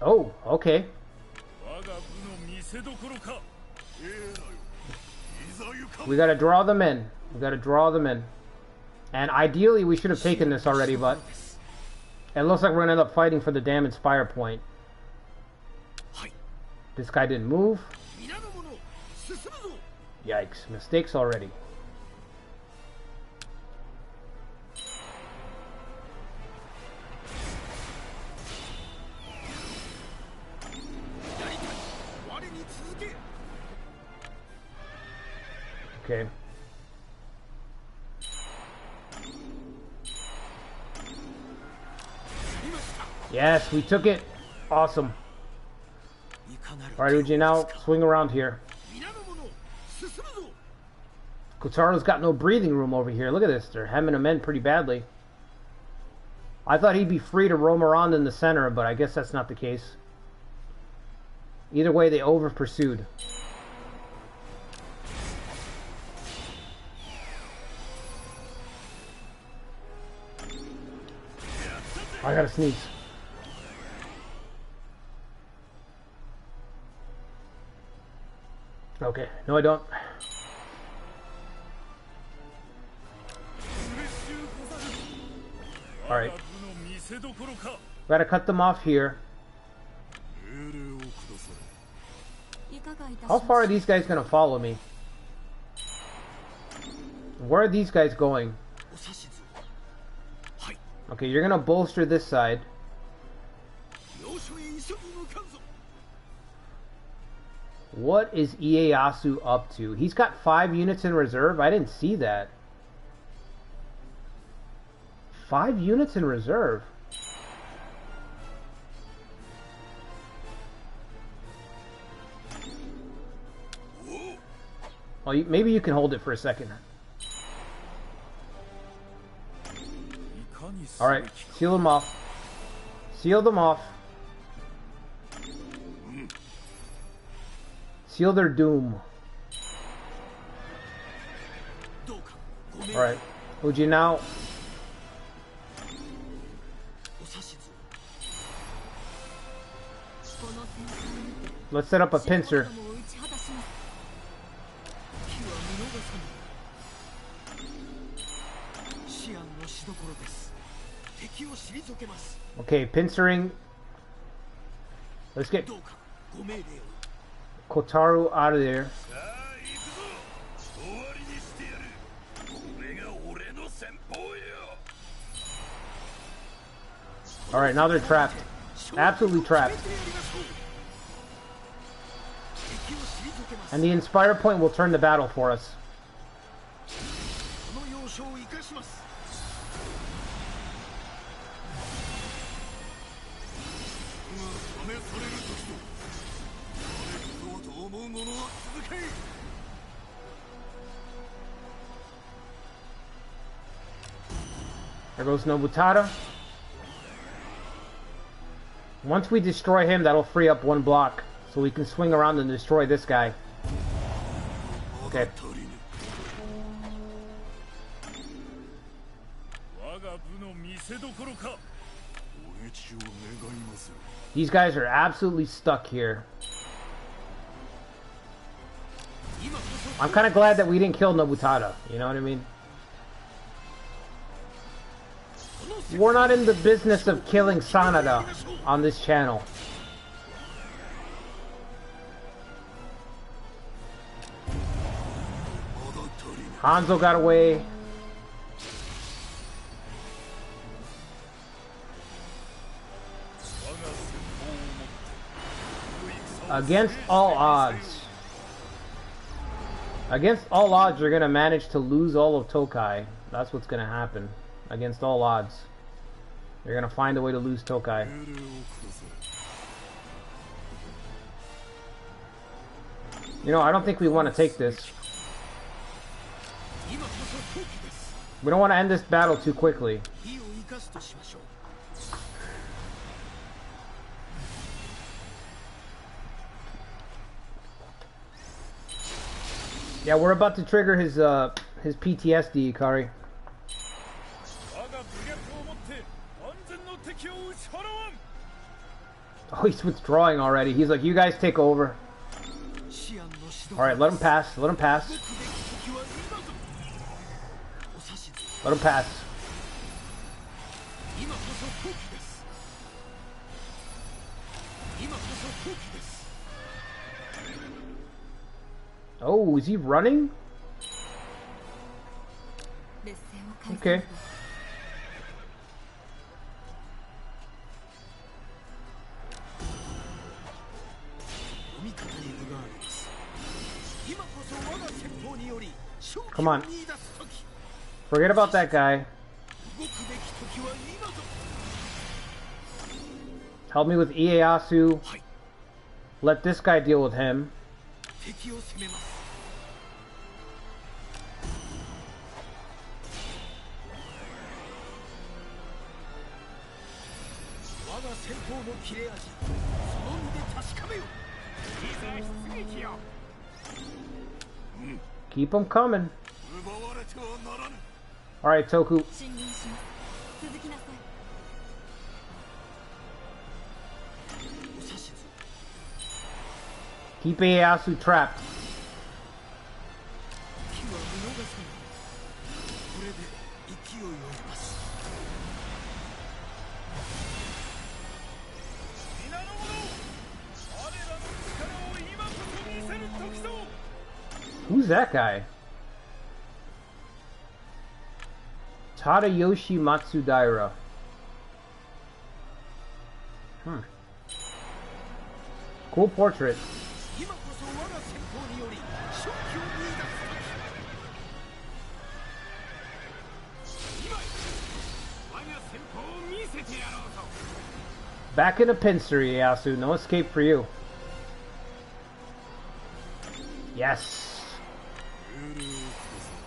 Oh, okay. We gotta draw them in. We gotta draw them in. And ideally, we should have taken this already, but it looks like we're gonna end up fighting for the damn Inspire point. This guy didn't move. Yikes, mistakes already. Okay. Yes, we took it. Awesome. Alright, Uji, now swing around here. Kotaro's got no breathing room over here. Look at this. They're hemming him in pretty badly. I thought he'd be free to roam around in the center, but I guess that's not the case. Either way, they over-pursued. I gotta sneeze. Okay, no I don't. Alright. Gotta cut them off here. How far are these guys gonna follow me? Where are these guys going? Okay, you're gonna bolster this side. What is Ieyasu up to? He's got 5 units in reserve? I didn't see that. 5 units in reserve? Well, maybe you can hold it for a second. Alright, seal them off. Seal them off. Seal their doom. Alright, Uji now. Let's set up a pincer. Okay, pincering. Let's get Kotaro out of there. Alright, now they're trapped. Absolutely trapped. And the Inspire Point will turn the battle for us. There goes Nobutada. Once we destroy him, that'll free up one block, so we can swing around and destroy this guy. Okay. These guys are absolutely stuck here. I'm kind of glad that we didn't kill Nobutada, you know what I mean? We're not in the business of killing Sanada on this channel. Hanzo got away. Against all odds. Against all odds, you're going to manage to lose all of Tokai. That's what's going to happen. Against all odds. You're going to find a way to lose Tokai. You know, I don't think we want to take this. We don't want to end this battle too quickly. Yeah, we're about to trigger his PTSD, Ikari. Oh, he's withdrawing already. He's like, you guys take over. Alright, let him pass. Let him pass. Let him pass. Oh, is he running? Okay. Come on. Forget about that guy. Help me with Ieyasu. Let this guy deal with him. Keep them coming. Alright, Toku. Keep Ieyasu trapped. Who's that guy? Tadayoshi Matsudaira. Cool portrait. Back in a pincer, Ieyasu. No escape for you. Yes.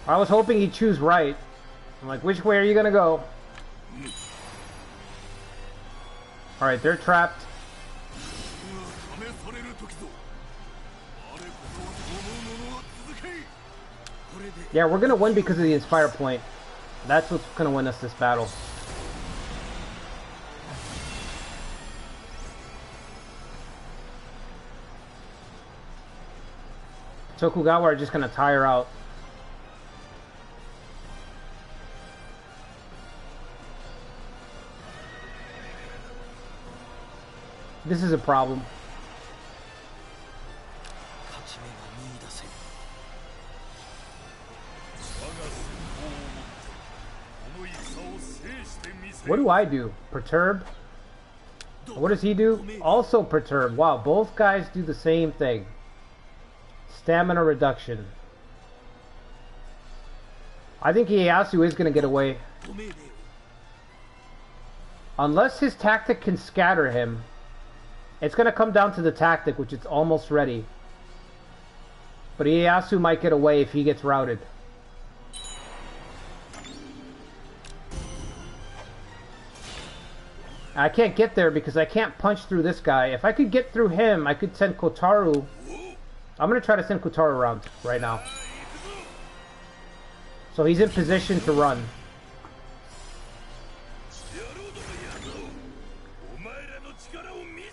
I was hoping he'd choose right. I'm like, which way are you gonna go? Alright, they're trapped. Yeah, we're gonna win because of the Inspire Point. That's what's gonna win us this battle. Tokugawa are just gonna tire out. This is a problem. What do I do? Perturb? What does he do? Also perturb. Wow, both guys do the same thing. Stamina reduction. I think Ieyasu is going to get away. Unless his tactic can scatter him. It's going to come down to the tactic, which is almost ready. But Ieyasu might get away if he gets routed. I can't get there because I can't punch through this guy. If I could get through him, I could send Kotaru. I'm going to try to send Kotaru around right now. So he's in position to run.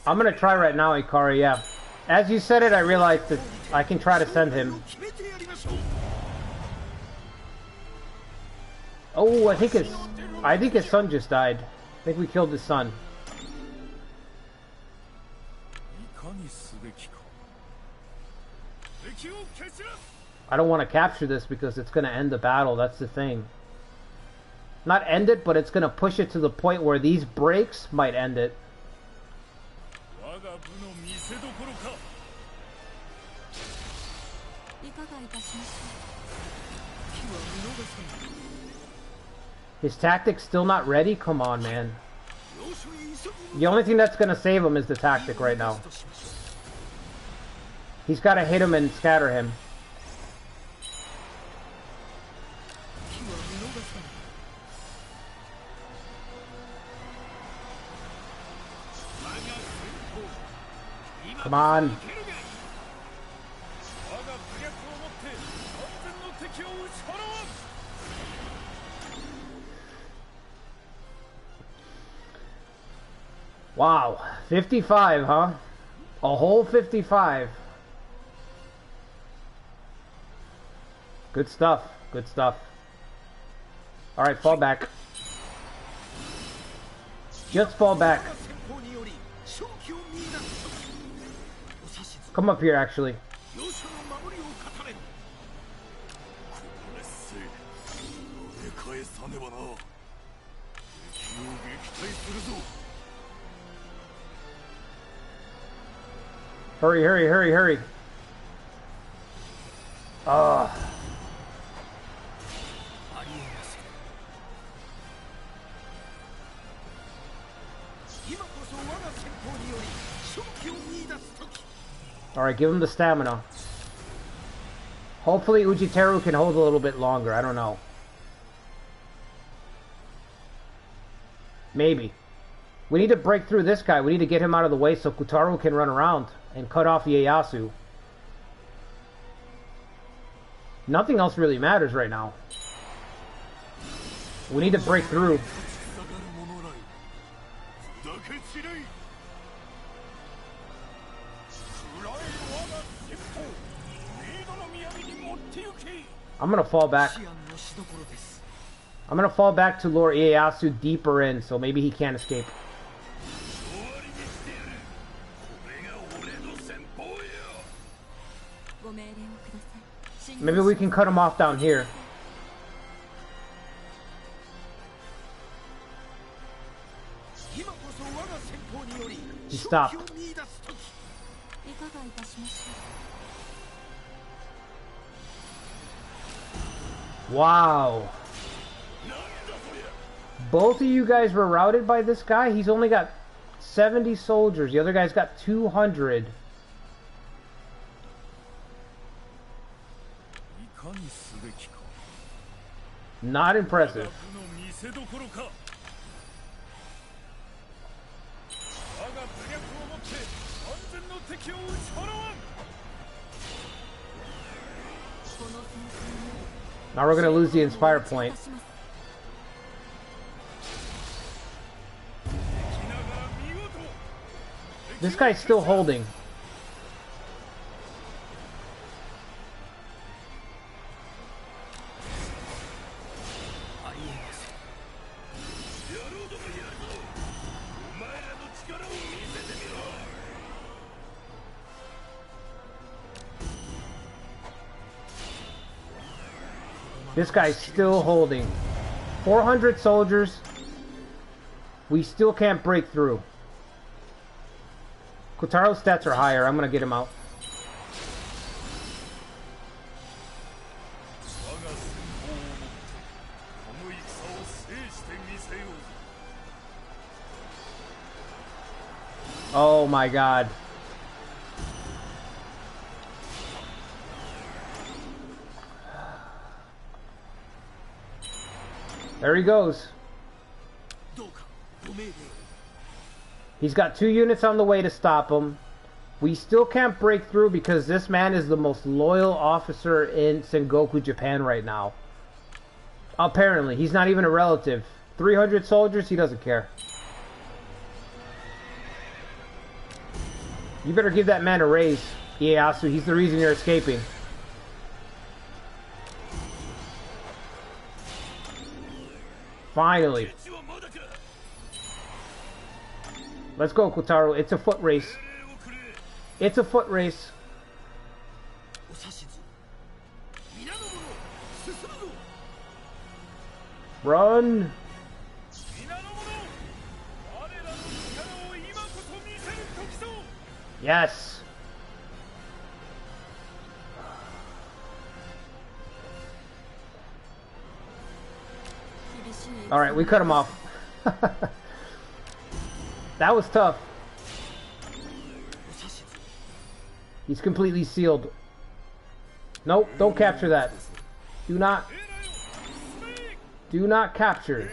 I'm going to try right now, Ikari, yeah. As you said it, I realized that I can try to send him. Oh, I think his son just died. I think we killed his son. I don't want to capture this because it's going to end the battle. That's the thing. Not end it, but it's going to push it to the point where these breaks might end it. His tactic's still not ready? Come on, man. The only thing that's going to save him is the tactic right now. He's got to hit him and scatter him. Come on. Wow, 55, huh? A whole 55. Good stuff, good stuff. Alright, fall back. Just fall back. Come up here, actually. Hurry, hurry, hurry, hurry. Alright, give him the stamina. Hopefully Ujiteru can hold a little bit longer. I don't know. Maybe. We need to break through this guy. We need to get him out of the way so Kotaru can run around and cut off Ieyasu. Nothing else really matters right now. We need to break through. I'm gonna fall back. I'm gonna fall back to lure Ieyasu deeper in, so maybe he can't escape. Maybe we can cut him off down here. He stopped. Wow. Both of you guys were routed by this guy? He's only got 70 soldiers. The other guy's got 200. Not impressive. Now we're going to lose the Inspire point. This guy's still holding. This guy's still holding. 400 soldiers. We still can't break through. Kotaro's stats are higher. I'm going to get him out. Oh my god. There he goes. He's got 2 units on the way to stop him. We still can't break through because this man is the most loyal officer in Sengoku, Japan right now. Apparently. He's not even a relative. 300 soldiers, he doesn't care. You better give that man a raise, Ieyasu. He's the reason you're escaping. Finally. Let's go, Kotaro. It's a foot race. It's a foot race. Run. Yes. Alright, we cut him off. That was tough. He's completely sealed. Nope, don't capture that. Do not capture.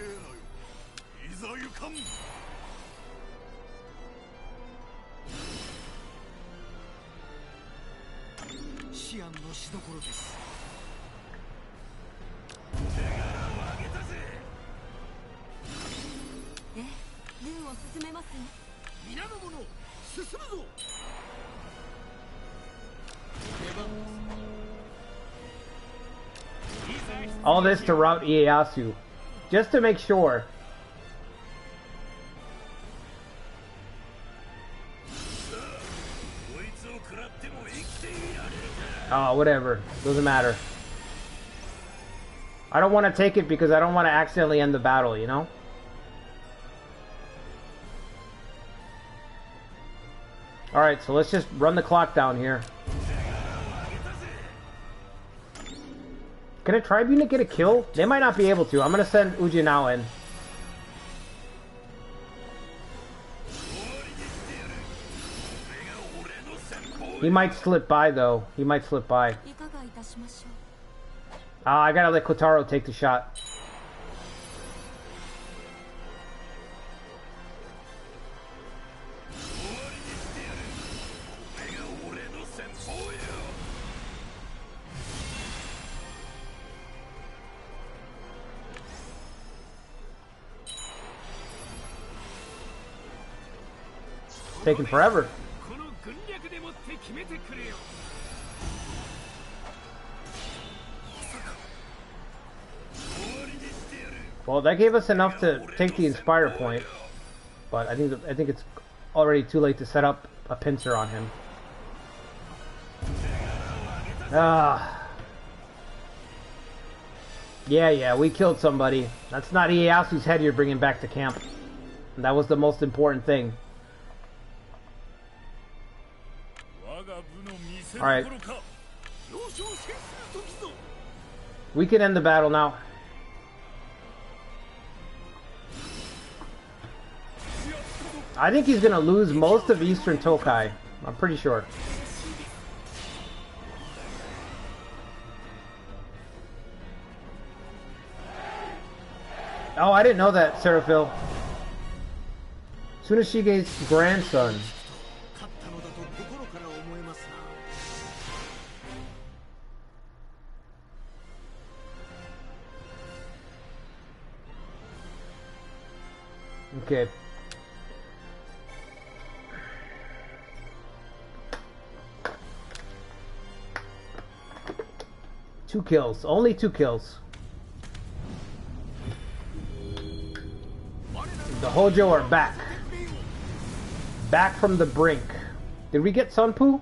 All this to rout Ieyasu, just to make sure. Oh, whatever. Doesn't matter. I don't want to take it because I don't want to accidentally end the battle, you know? Alright, so let's just run the clock down here. Can a tribe unit get a kill? They might not be able to. I'm going to send Ujinao in. He might slip by, though. He might slip by. I gotta let Kotaro take the shot. Taking forever. Well, that gave us enough to take the Inspire point, but I think it's already too late to set up a pincer on him. Yeah, we killed somebody. That's not Ieyasu's head you're bringing back to camp. That was the most important thing. Alright. We can end the battle now. I think he's gonna lose most of Eastern Tokai. I'm pretty sure. Oh, I didn't know that, Seraphil. Tsunashige's grandson. Okay. Two kills. Only 2 kills. The Hojo are back. Back from the brink. Did we get Sunpoo?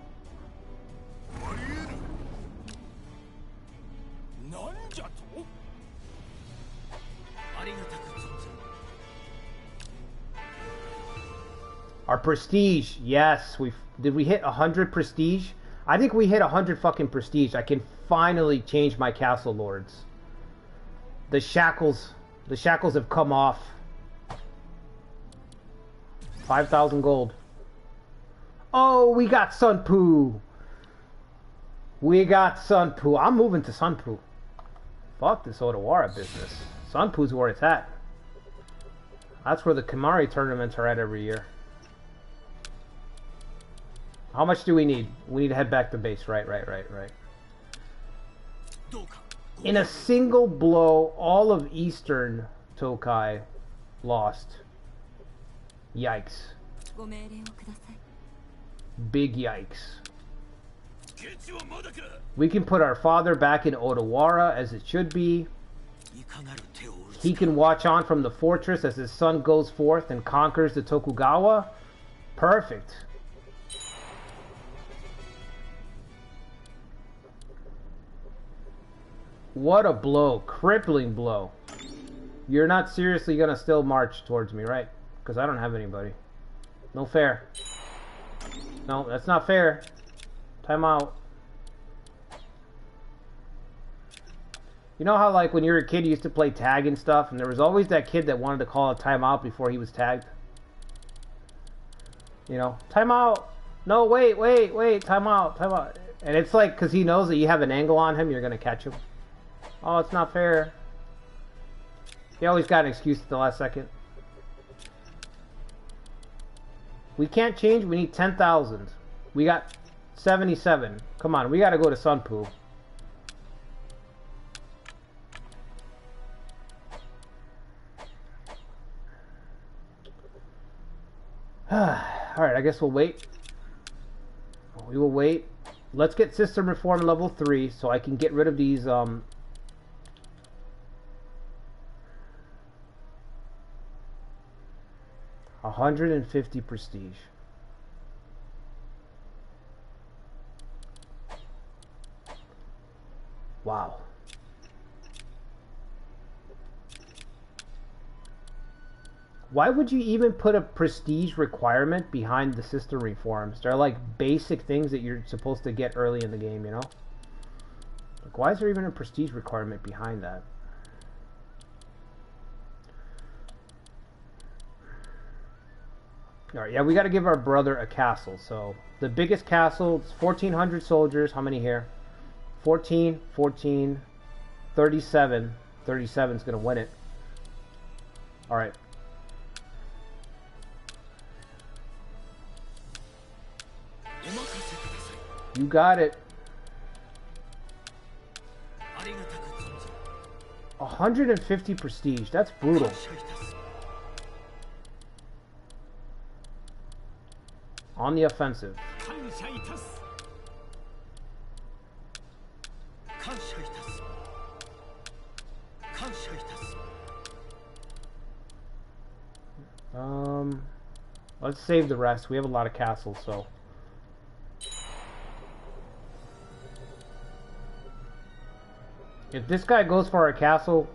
Our prestige. Yes. Did we hit 100 prestige? I think we hit 100 fucking prestige. I can finally change my castle lords. The shackles have come off. 5,000 gold. Oh, we got Sunpu. We got Sunpu. I'm moving to Sunpu. Fuck this Odawara business. Sunpu's where it's at. That's where the Kamari tournaments are at every year. How much do we need? We need to head back to base. Right. In a single blow, all of Eastern Tokai lost. Yikes. Big yikes. We can put our father back in Odawara as it should be. He can watch on from the fortress as his son goes forth and conquers the Tokugawa. Perfect. What a blow. Crippling blow. You're not seriously gonna still march towards me, right? Because I don't have anybody. No fair. No, that's not fair. Time out. You know how, like, when you were a kid, you used to play tag and stuff, and there was always that kid that wanted to call a timeout before he was tagged? You know, timeout! No, wait, timeout. And it's like, because he knows that you have an angle on him, you're going to catch him. Oh, it's not fair. He always got an excuse at the last second. We can't change, we need 10,000. We got 77. Come on, we got to go to Sunpu. Alright, I guess we'll wait. We will wait. Let's get system reform level 3 so I can get rid of these 150 prestige. Wow. Why would you even put a prestige requirement behind the system reforms? They're like basic things that you're supposed to get early in the game, you know? Like, why is there even a prestige requirement behind that? Alright, yeah, we gotta give our brother a castle. So, the biggest castle, it's 1,400 soldiers. How many here? 14, 14, 37. 37's gonna win it. Alright. You got it. 150 prestige. That's brutal. On the offensive. Let's save the rest. We have a lot of castles, so. If this guy goes for our castle,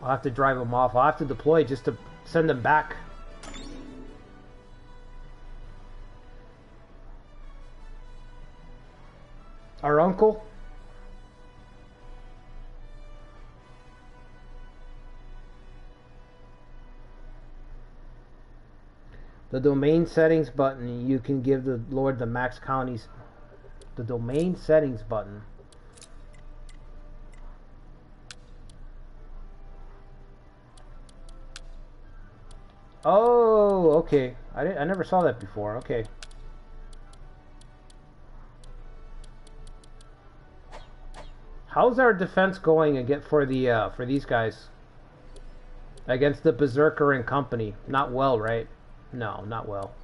I'll have to drive him off. I'll have to deploy just to send him back. Our uncle? The domain settings button, you can give the Lord the max counties. The domain settings button. Oh, okay. I never saw that before. Okay. How's our defense going again for these guys? Against the Berserker and company? Not well, right? No, not well.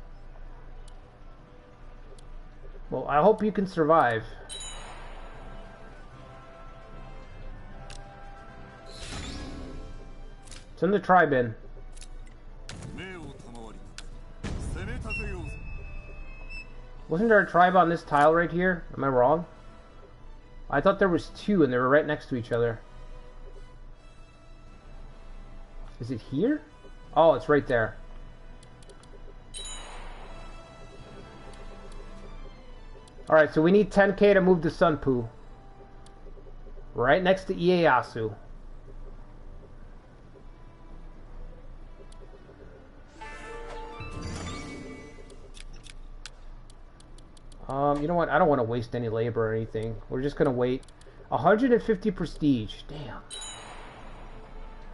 Well, I hope you can survive. Send the tribe in. Wasn't there a tribe on this tile right here? Am I wrong? I thought there was two and they were right next to each other. Is it here? Oh, it's right there. Alright, so we need 10k to move to Sunpu. Right next to Ieyasu. You know what? I don't want to waste any labor or anything. We're just gonna wait. 150 prestige. Damn.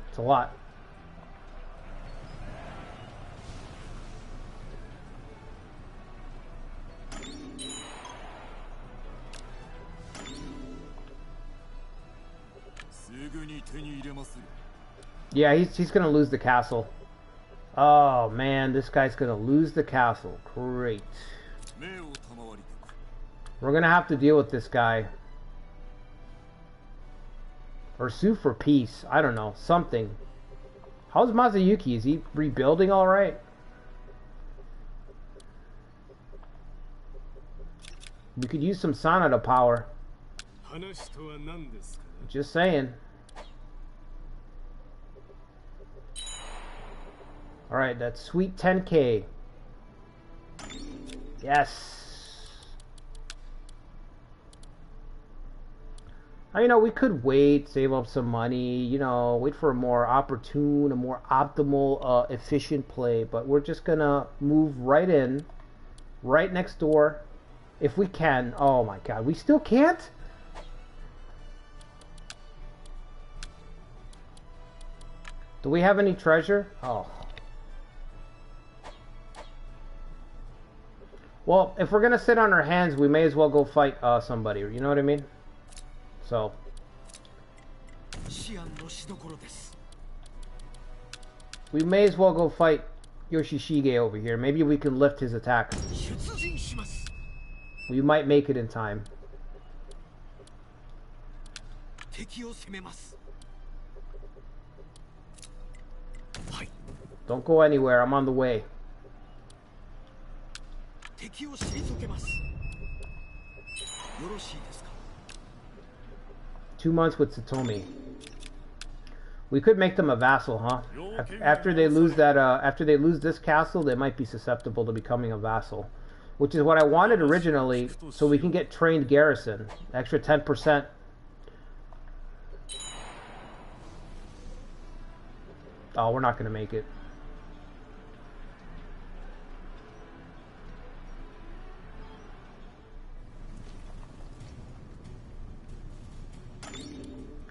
It's a lot. Yeah, he's gonna lose the castle. Oh man, this guy's gonna lose the castle. Great. We're gonna have to deal with this guy. Or sue for peace. I don't know. Something. How's Mazayuki? Is he rebuilding alright? We could use some Sanada power. Just saying. Alright, that's sweet 10k. Yes. Now, you know, we could wait, save up some money, you know, wait for a more opportune, a more optimal, efficient play. But we're just gonna move right in, right next door, if we can. Oh my god, we still can't? Do we have any treasure? Oh. Well, if we're gonna sit on our hands, we may as well go fight somebody. You know what I mean? So. We may as well go fight Yoshishige over here. Maybe we can lift his attack. We might make it in time. Don't go anywhere. I'm on the way. 2 months with Satomi. We could make them a vassal, huh? After they lose that, after they lose this castle, they might be susceptible to becoming a vassal, which is what I wanted originally, so we can get trained garrison, extra 10%. Oh, we're not gonna make it.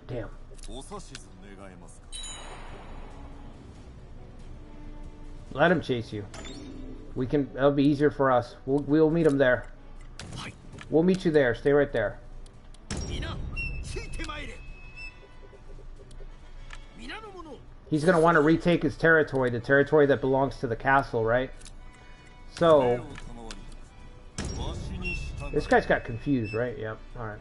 Damn. Let him chase you. We can. It'll be easier for us. We'll meet him there. We'll meet you there. Stay right there. He's gonna want to retake his territory, the territory that belongs to the castle, right? So this guy's got confused, right? Yep. All right.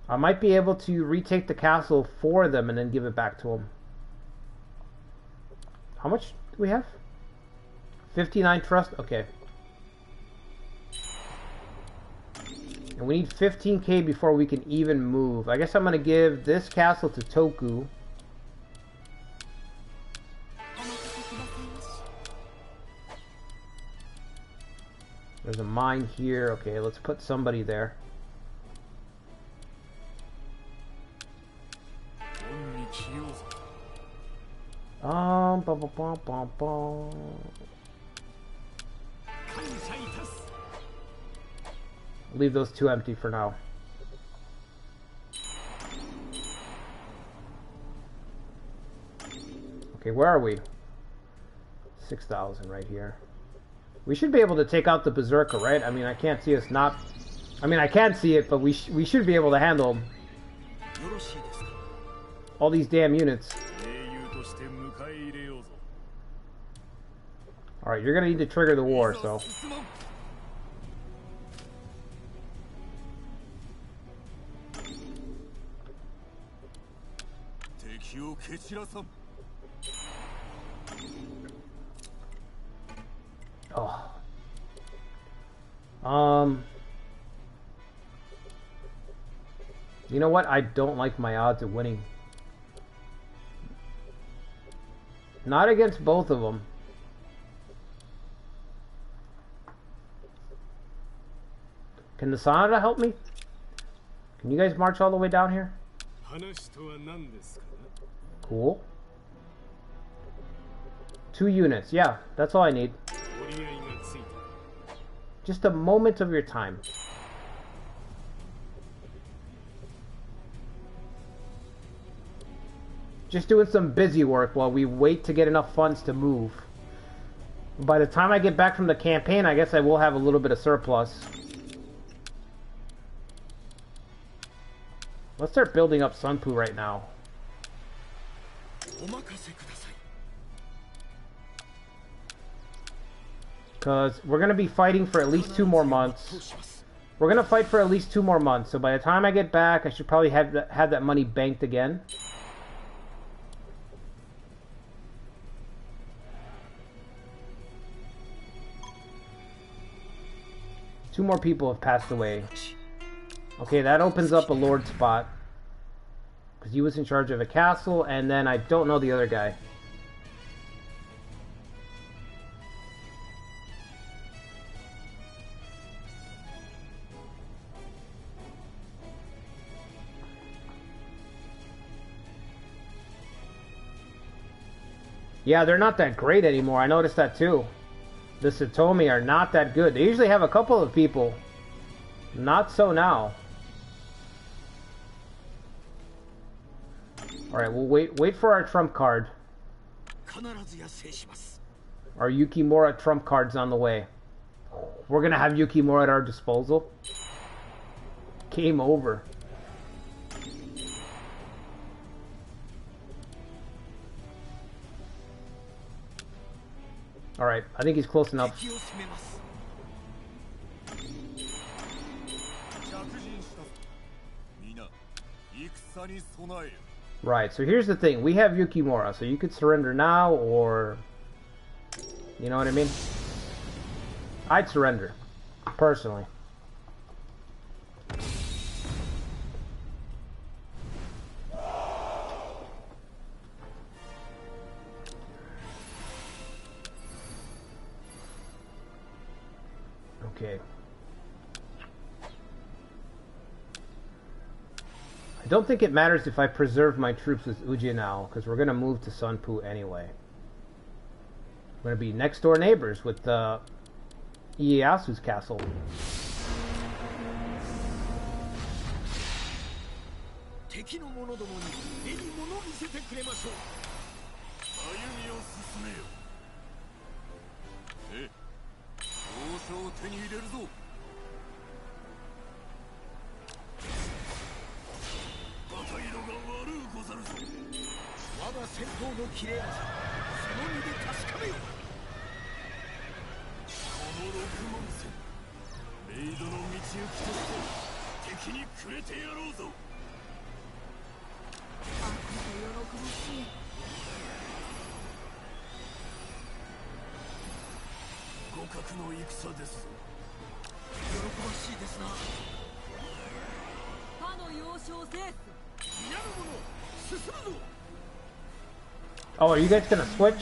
I might be able to retake the castle for them and then give it back to them. How much do we have? 59 trust? Okay. And we need 15k before we can even move. I guess I'm going to give this castle to Toku. There's a mine here. Okay, let's put somebody there. Leave those two empty for now. Okay, where are we? 6,000 right here. We should be able to take out the Berserker, right? I mean, I can't see us not... I mean, I can see it, but we should be able to handle them. All these damn units. Alright, you're gonna need to trigger the war, so... Oh. You know what? I don't like my odds of winning. Not against both of them. Can the Sanada help me? Can you guys march all the way down here? Cool. 2 units. Yeah, that's all I need. Just a moment of your time. Just doing some busy work while we wait to get enough funds to move. By the time I get back from the campaign, I guess I will have a little bit of surplus. Let's start building up Sunpu right now. Because we're going to be fighting for at least 2 more months. We're going to fight for at least 2 more months. So by the time I get back, I should probably have that money banked again. Two more people have passed away. Okay, that opens up a lord spot. Because he was in charge of a castle, and then I don't know the other guy. Yeah, they're not that great anymore. I noticed that too. The Satomi are not that good. They usually have a couple of people. Not so now. Alright, we'll wait for our trump card. Our Yukimura trump card's on the way. We're gonna have Yukimura at our disposal. Game over. Alright, I think he's close enough. Right, so here's the thing. We have Yukimura, so you could surrender now, or... You know what I mean? I'd surrender, personally. Okay. I don't think it matters if I preserve my troops with Uji now, because we're going to move to Sunpu anyway. We're going to be next door neighbors with Ieyasu's castle. Oh, are you guys gonna switch?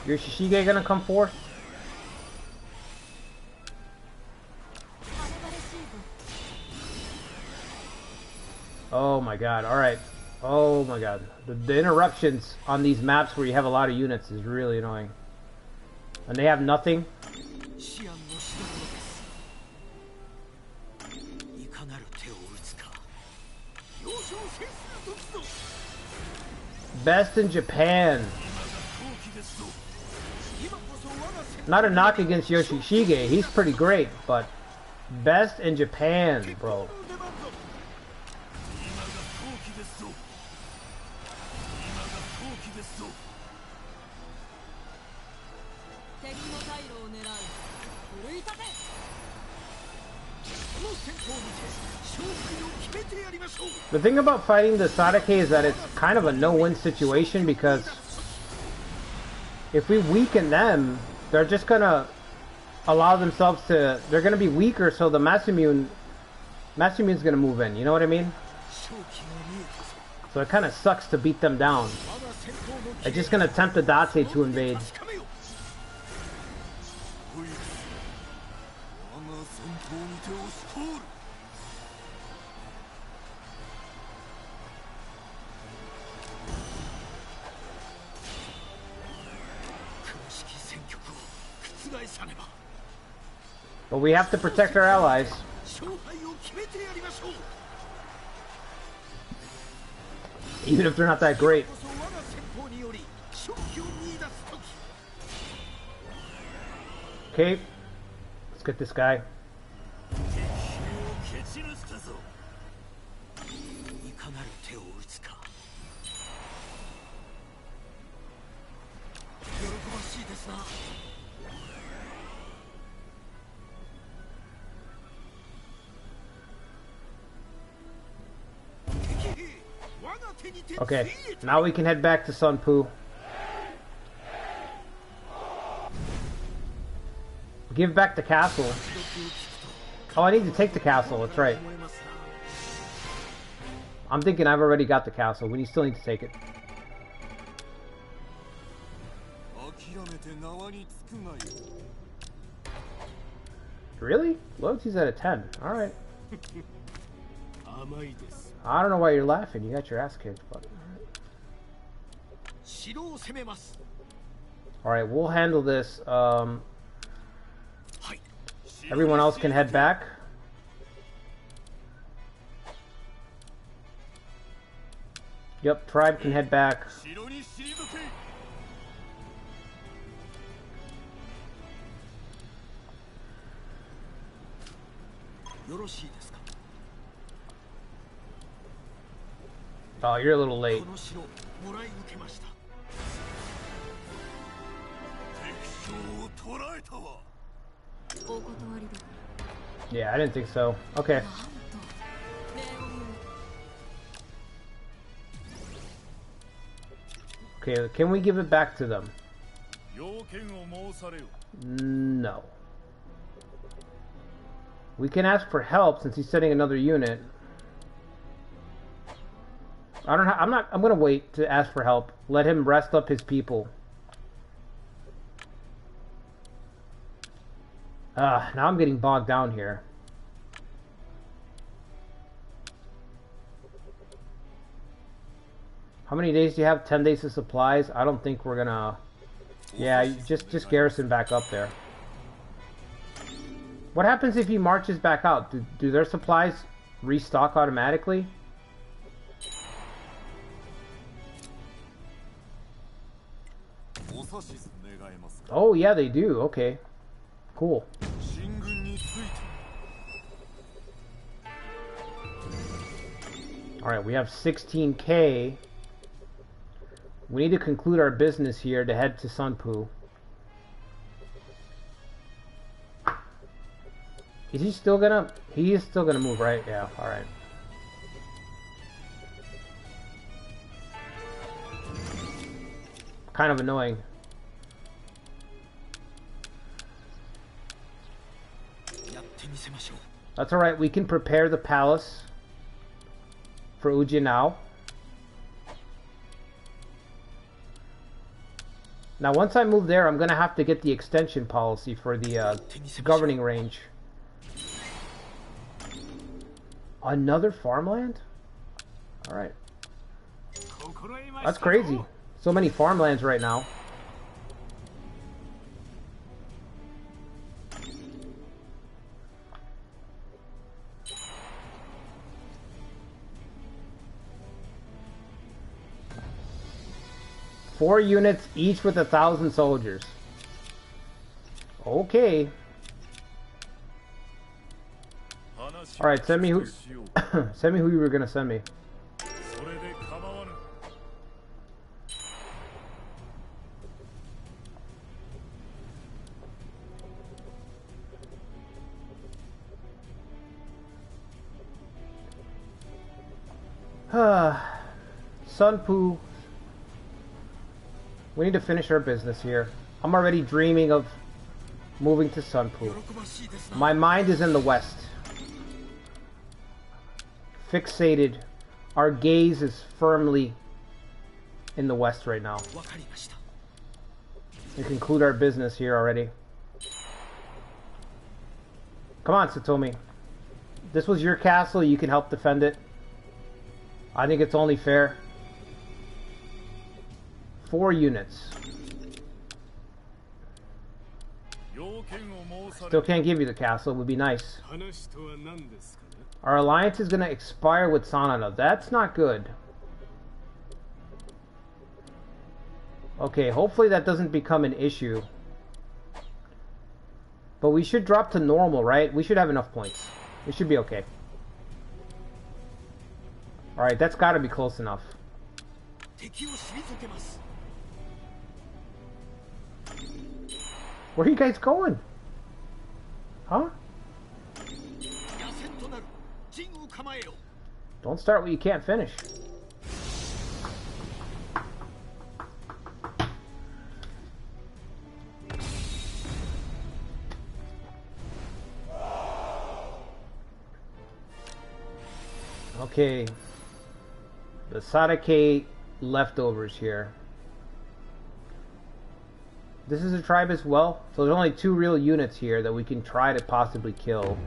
Your Shishige gonna come forth? Oh my god, alright. Oh my god. The interruptions on these maps where you have a lot of units is really annoying. And they have nothing. Best in Japan. Not a knock against Yoshishige, he's pretty great, but best in Japan, bro. The thing about fighting the Sadake is that it's kind of a no-win situation, because if we weaken them, they're just gonna allow themselves to... They're gonna be weaker, so the Masamune's gonna move in, you know what I mean? So it kind of sucks to beat them down. It's just gonna tempt the Date to invade. But we have to protect our allies. Even if they're not that great. Okay. Let's get this guy. Okay, now we can head back to Sunpu. Give back the castle. Oh, I need to take the castle, that's right. I'm thinking I've already got the castle. We still need to take it. Really? Loyalty's at a 10. Alright. I don't know why you're laughing. You got your ass kicked, but alright, we'll handle this. Everyone else can head back. Yep, tribe can head back. Oh, you're a little late. Yeah, I didn't think so. Okay. Okay, can we give it back to them? No. We can ask for help since he's sending another unit. I'm gonna wait to ask for help. Let him rest up his people. Now I'm getting bogged down here. How many days do you have? 10 days of supplies? I don't think we're gonna... Yeah, just garrison back up there. What happens if he marches back out? Do their supplies restock automatically? Oh yeah, they do. Okay. Cool. Alright, we have 16k. We need to conclude our business here to head to Sunpu. Is he still gonna... He is still gonna move, right? Yeah, alright. Kind of annoying. That's alright, we can prepare the palace for Uji now. Now once I move there, I'm gonna have to get the extension policy for the governing range. Another farmland? Alright. That's crazy. So many farmlands right now. Four units, each with 1,000 soldiers. Okay. Alright, send me who send me who you were gonna send me. Sunpu. We need to finish our business here. I'm already dreaming of moving to Sunpu. My mind is in the west. Fixated. Our gaze is firmly in the west right now. We conclude our business here already. Come on, Satomi. This was your castle. You can help defend it. I think it's only fair. 4 units. Still can't give you the castle. It would be nice. Our alliance is going to expire with Sanada. That's not good. Okay, hopefully that doesn't become an issue. But we should drop to normal, right? We should have enough points. We should be okay. Alright, that's got to be close enough. Where are you guys going? Huh? Don't start what you can't finish. Okay. The Sadake leftovers here. This is a tribe as well, so there's only 2 real units here that we can try to possibly kill.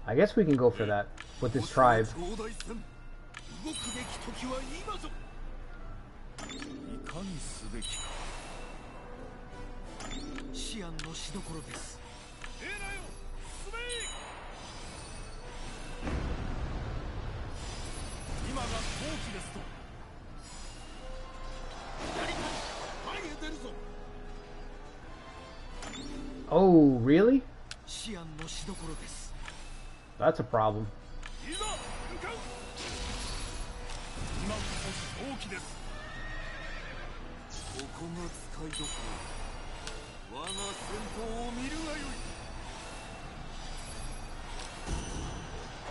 I guess we can go for that with this tribe. Oh, really? That's a problem.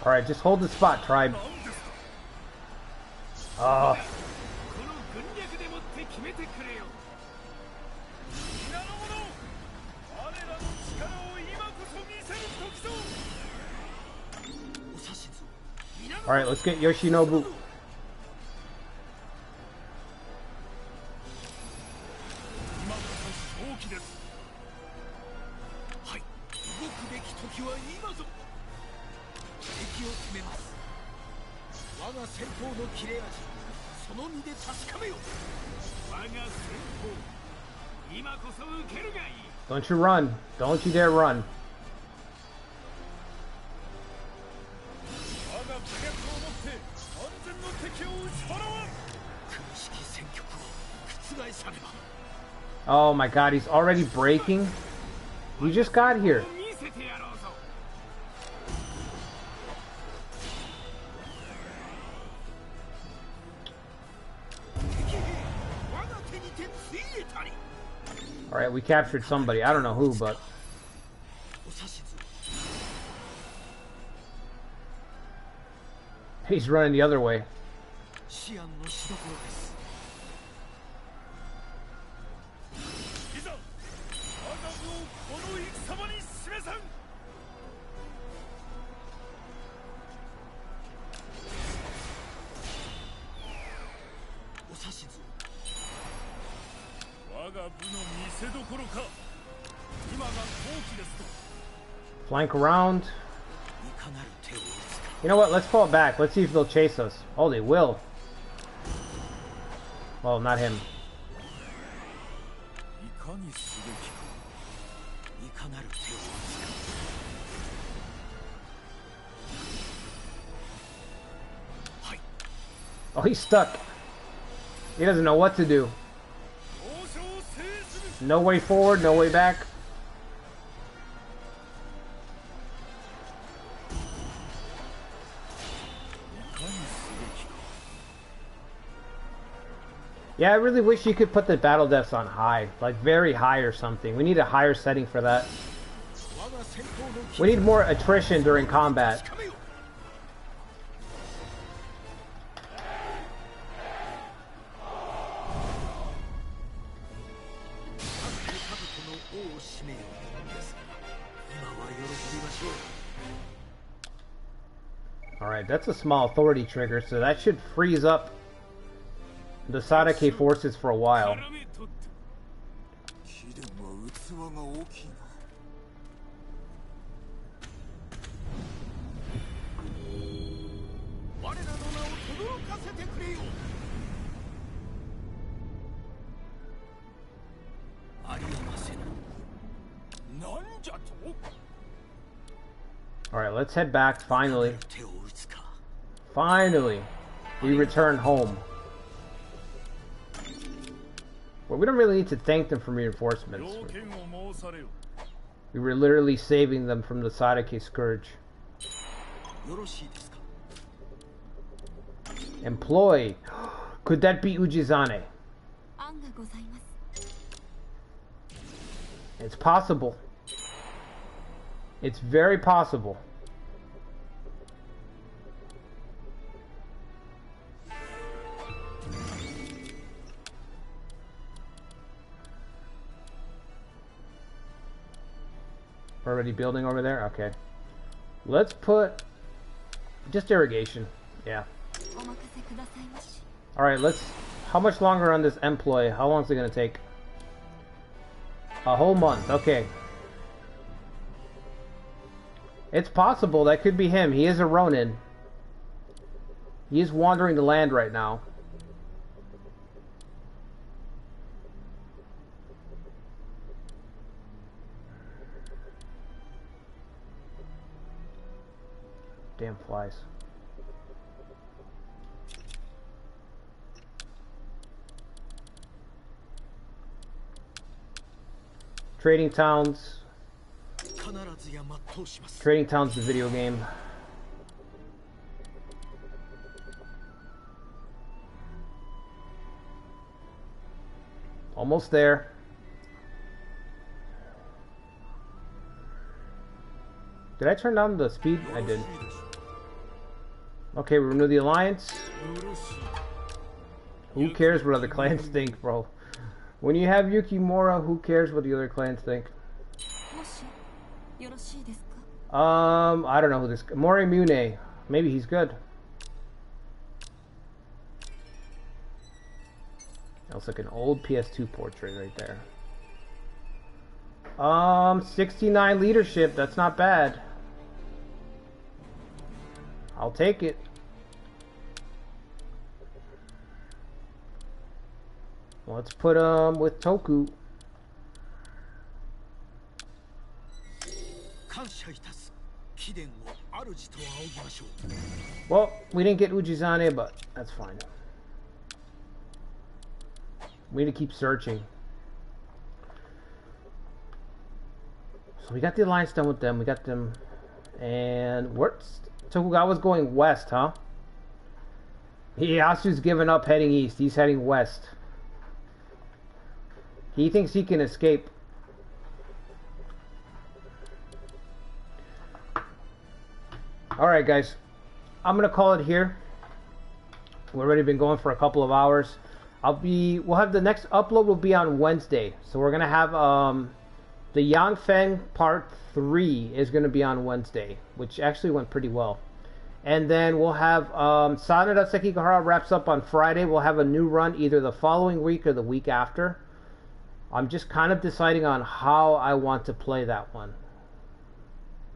Alright, just hold the spot, tribe. Alright, let's get Yoshinobu. Don't you run. Don't you dare run. Oh my god, he's already breaking? We just got here. Alright, we captured somebody. I don't know who, but... he's running the other way. Flank around. You know what? Let's fall back. Let's see if they'll chase us. Oh, they will. Well, not him. Oh, he's stuck. He doesn't know what to do. No way forward, no way back. Yeah, I really wish you could put the battle deaths on high, like very high or something. We need a higher setting for that. We need more attrition during combat. Alright, that's a small authority trigger, so that should freeze up the Sadake forces for a while. Alright, let's head back, finally. Finally! We return home. Well, we don't really need to thank them for reinforcements. We were literally saving them from the Sadake Scourge. Employ! Could that be Ujizane? It's possible. It's very possible. Already building over there? Okay. Let's put just irrigation. Yeah. Alright, let's... How much longer on this employ? How long is it going to take? A whole month. Okay. It's possible. That could be him. He is a Ronin. He is wandering the land right now. Damn flies. Trading Towns. Trading Towns, the video game. Almost there. Did I turn down the speed? I did. Okay, we renew the alliance. Who cares what other clans think, bro? When you have Yukimura, who cares what the other clans think? I don't know who this... Morimune. Maybe he's good. That's like an old PS2 portrait right there. 69 leadership. That's not bad. I'll take it. Let's put with Toku. Well, we didn't get Ujizane, but that's fine. We need to keep searching. So we got the alliance done with them. We got them, and what's Tokugawa's going west, huh? Ieyasu's giving up heading east. He's heading west. He thinks he can escape. Alright guys, I'm gonna call it here. We've already been going for a couple of hours. We'll have the next upload will be on Wednesday. So we're gonna have the Yangfeng part 3 is gonna be on Wednesday, which actually went pretty well. And then we'll have Sanada Sekigahara wraps up on Friday. We'll have a new run either the following week or the week after. I'm just kind of deciding on how I want to play that one.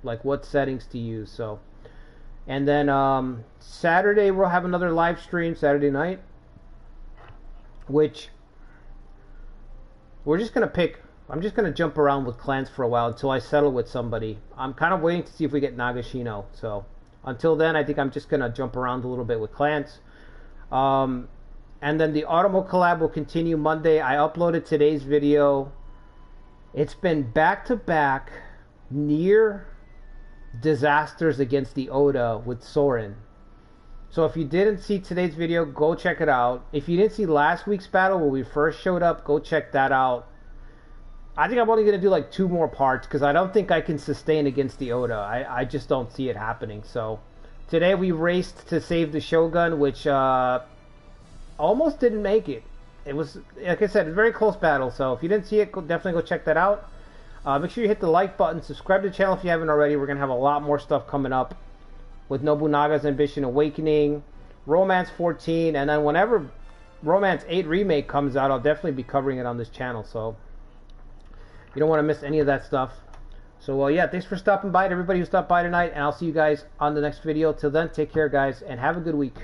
Like what settings to use. So, and then Saturday we'll have another live stream Saturday night, which we're just gonna pick. I'm just gonna jump around with clans for a while until I settle with somebody. I'm kind of waiting to see if we get Nagashino. So until then, I think I'm just gonna jump around a little bit with clans. And then the Automo collab will continue Monday. I uploaded today's video. It's been back-to-back near disasters against the Oda with Soren. So if you didn't see today's video, go check it out. If you didn't see last week's battle where we first showed up, go check that out. I think I'm only going to do like 2 more parts because I don't think I can sustain against the Oda. I just don't see it happening. So today we raced to save the Shogun, which... almost didn't make it. It was, like I said, a very close battle. So if you didn't see it, definitely go check that out. Make sure you hit the like button. Subscribe to the channel if you haven't already. We're going to have a lot more stuff coming up with Nobunaga's Ambition Awakening, Romance 14, and then whenever Romance 8 Remake comes out, I'll definitely be covering it on this channel. So you don't want to miss any of that stuff. So yeah, thanks for stopping by to everybody who stopped by tonight, and I'll see you guys on the next video. Till then, take care guys, and have a good week.